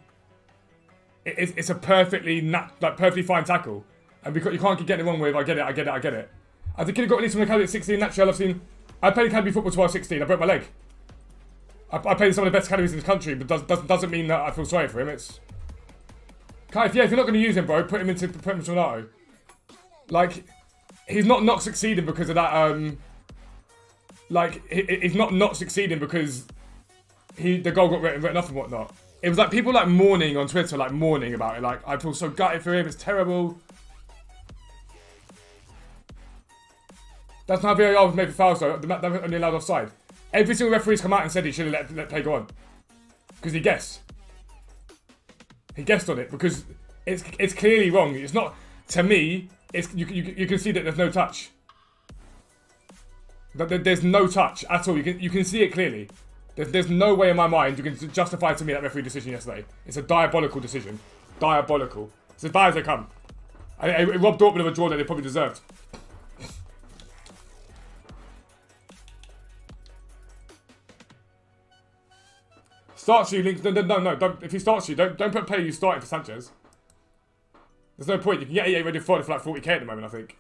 It's a perfectly fine tackle. And because you can't keep getting it wrong with, I get it. I think he got released from the academy at 16. Naturally, I played academy football till I was 16. I broke my leg. I played in some of the best academies in the country, but doesn't mean that I feel sorry for him. It's Kai, if you're not going to use him, bro, put him into Renato. Like, he's not succeeding because of that. He's not succeeding because the goal got written off and whatnot. It was like people like mourning on Twitter, like mourning about it. Like, I feel so gutted for him. It's terrible. That's not how VAR was made for fouls, though. They were only allowed offside. Every single referee's come out and said he should have let play go on. Because he guessed. He guessed on it because it's clearly wrong. It's not, to me, you can see that there's no touch. There's no touch at all. You can see it clearly. There's no way in my mind you can justify to me that referee decision yesterday. It's a diabolical decision. Diabolical. It's as bad as they come. It robbed Dortmund of a draw that they probably deserved. Starts you, Link. No. Don't, if he starts you, don't put a player you starting for Sanchez. There's no point. You can get 88 ready for like 40k at the moment, I think.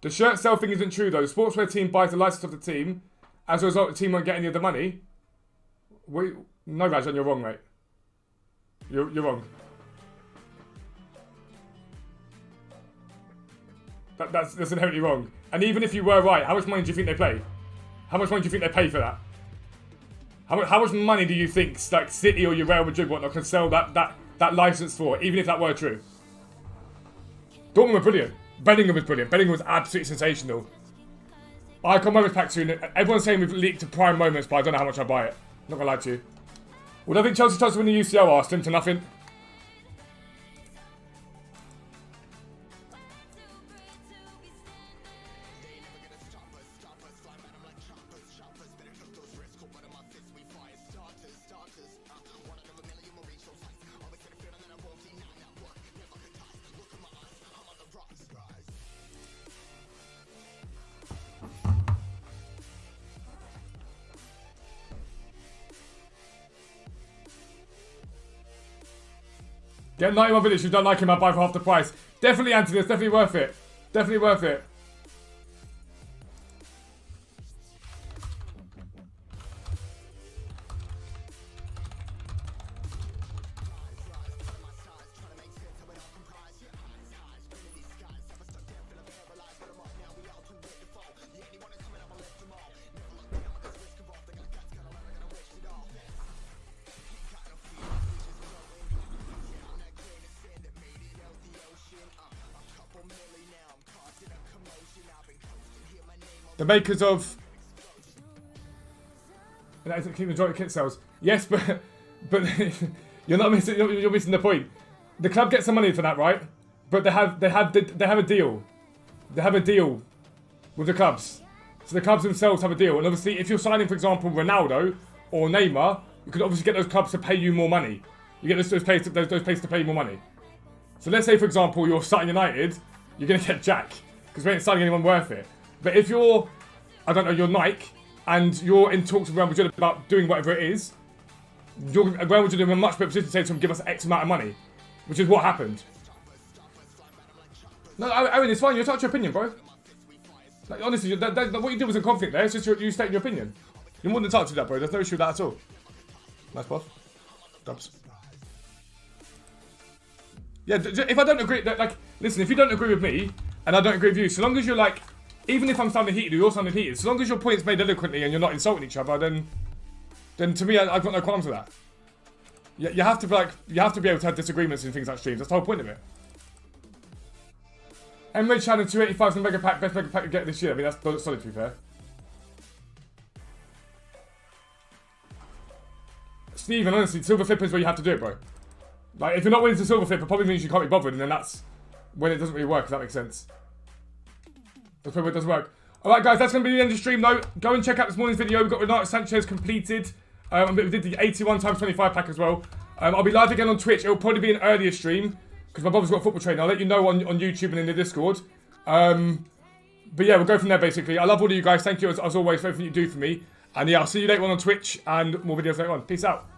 The shirt sell thing isn't true though. The sportswear team buys the license of the team. As a result, the team won't get any of the money. No, Rajan, you're wrong, mate. You're wrong. That's inherently wrong. And even if you were right, how much money do you think they play? How much money do you think they pay for that? How much money do you think like City or your Real Madrid whatnot can sell that license for, even if that were true? Dortmund were brilliant. Bellingham was brilliant. Bellingham was absolutely sensational. Icon moments pack soon. Everyone's saying we've leaked to prime moments, but I don't know how much I buy it. Not gonna lie to you. Would I think Chelsea tries to win the UCL? Are slim to nothing. Get 91 village, you don't like him, I'll buy for half the price. Definitely, Anthony, it's definitely worth it. Definitely worth it. The makers of keep majority kit sales. Yes, but you're not missing. You're missing the point. The club gets some money for that, right? But they have a deal. They have a deal with the clubs. So the clubs themselves have a deal. And obviously, if you're signing, for example, Ronaldo or Neymar, you could obviously get those clubs to pay you more money. You get those places to pay you more money. So let's say, for example, you're starting United, you're going to get Jack because we ain't signing anyone worth it. But if you're, I don't know, you're Nike, and you're in talks with Real Madrid about doing whatever it is, Real Madrid are in a much better position to say to them, give us X amount of money, which is what happened. No, Owen, it's fine, you're touch your opinion, bro. Like, honestly, what you did was a conflict there, it's just you stating your opinion. You're more than entitled to that, bro, there's no issue with that at all. Nice buff. Dubs. Yeah, if I don't agree, like, listen, if you don't agree with me, and I don't agree with you, so long as you're like, even if I'm sounding heated or you're sounding heated, so long as your point's made eloquently and you're not insulting each other, then to me, I've got no qualms with that. You have to be able to have disagreements in things like streams. That's the whole point of it. Emre Challenge 285 mega pack, best mega pack you get this year. I mean, that's solid to be fair. Steven, honestly, silver flip is where you have to do it, bro. Like, if you're not willing to silver flip, it probably means you can't be bothered, and then that's when it doesn't really work, if that makes sense. That's probably where it doesn't work. Alright guys, that's going to be the end of the stream though. Go and check out this morning's video. We've got Renato Sanchez completed. We did the 81 times 25 pack as well. I'll be live again on Twitch. It'll probably be an earlier stream because my brother's got a football training. I'll let you know on YouTube and in the Discord. But yeah, we'll go from there basically. I love all of you guys. Thank you as always for everything you do for me. And yeah, I'll see you later on Twitch and more videos later on. Peace out.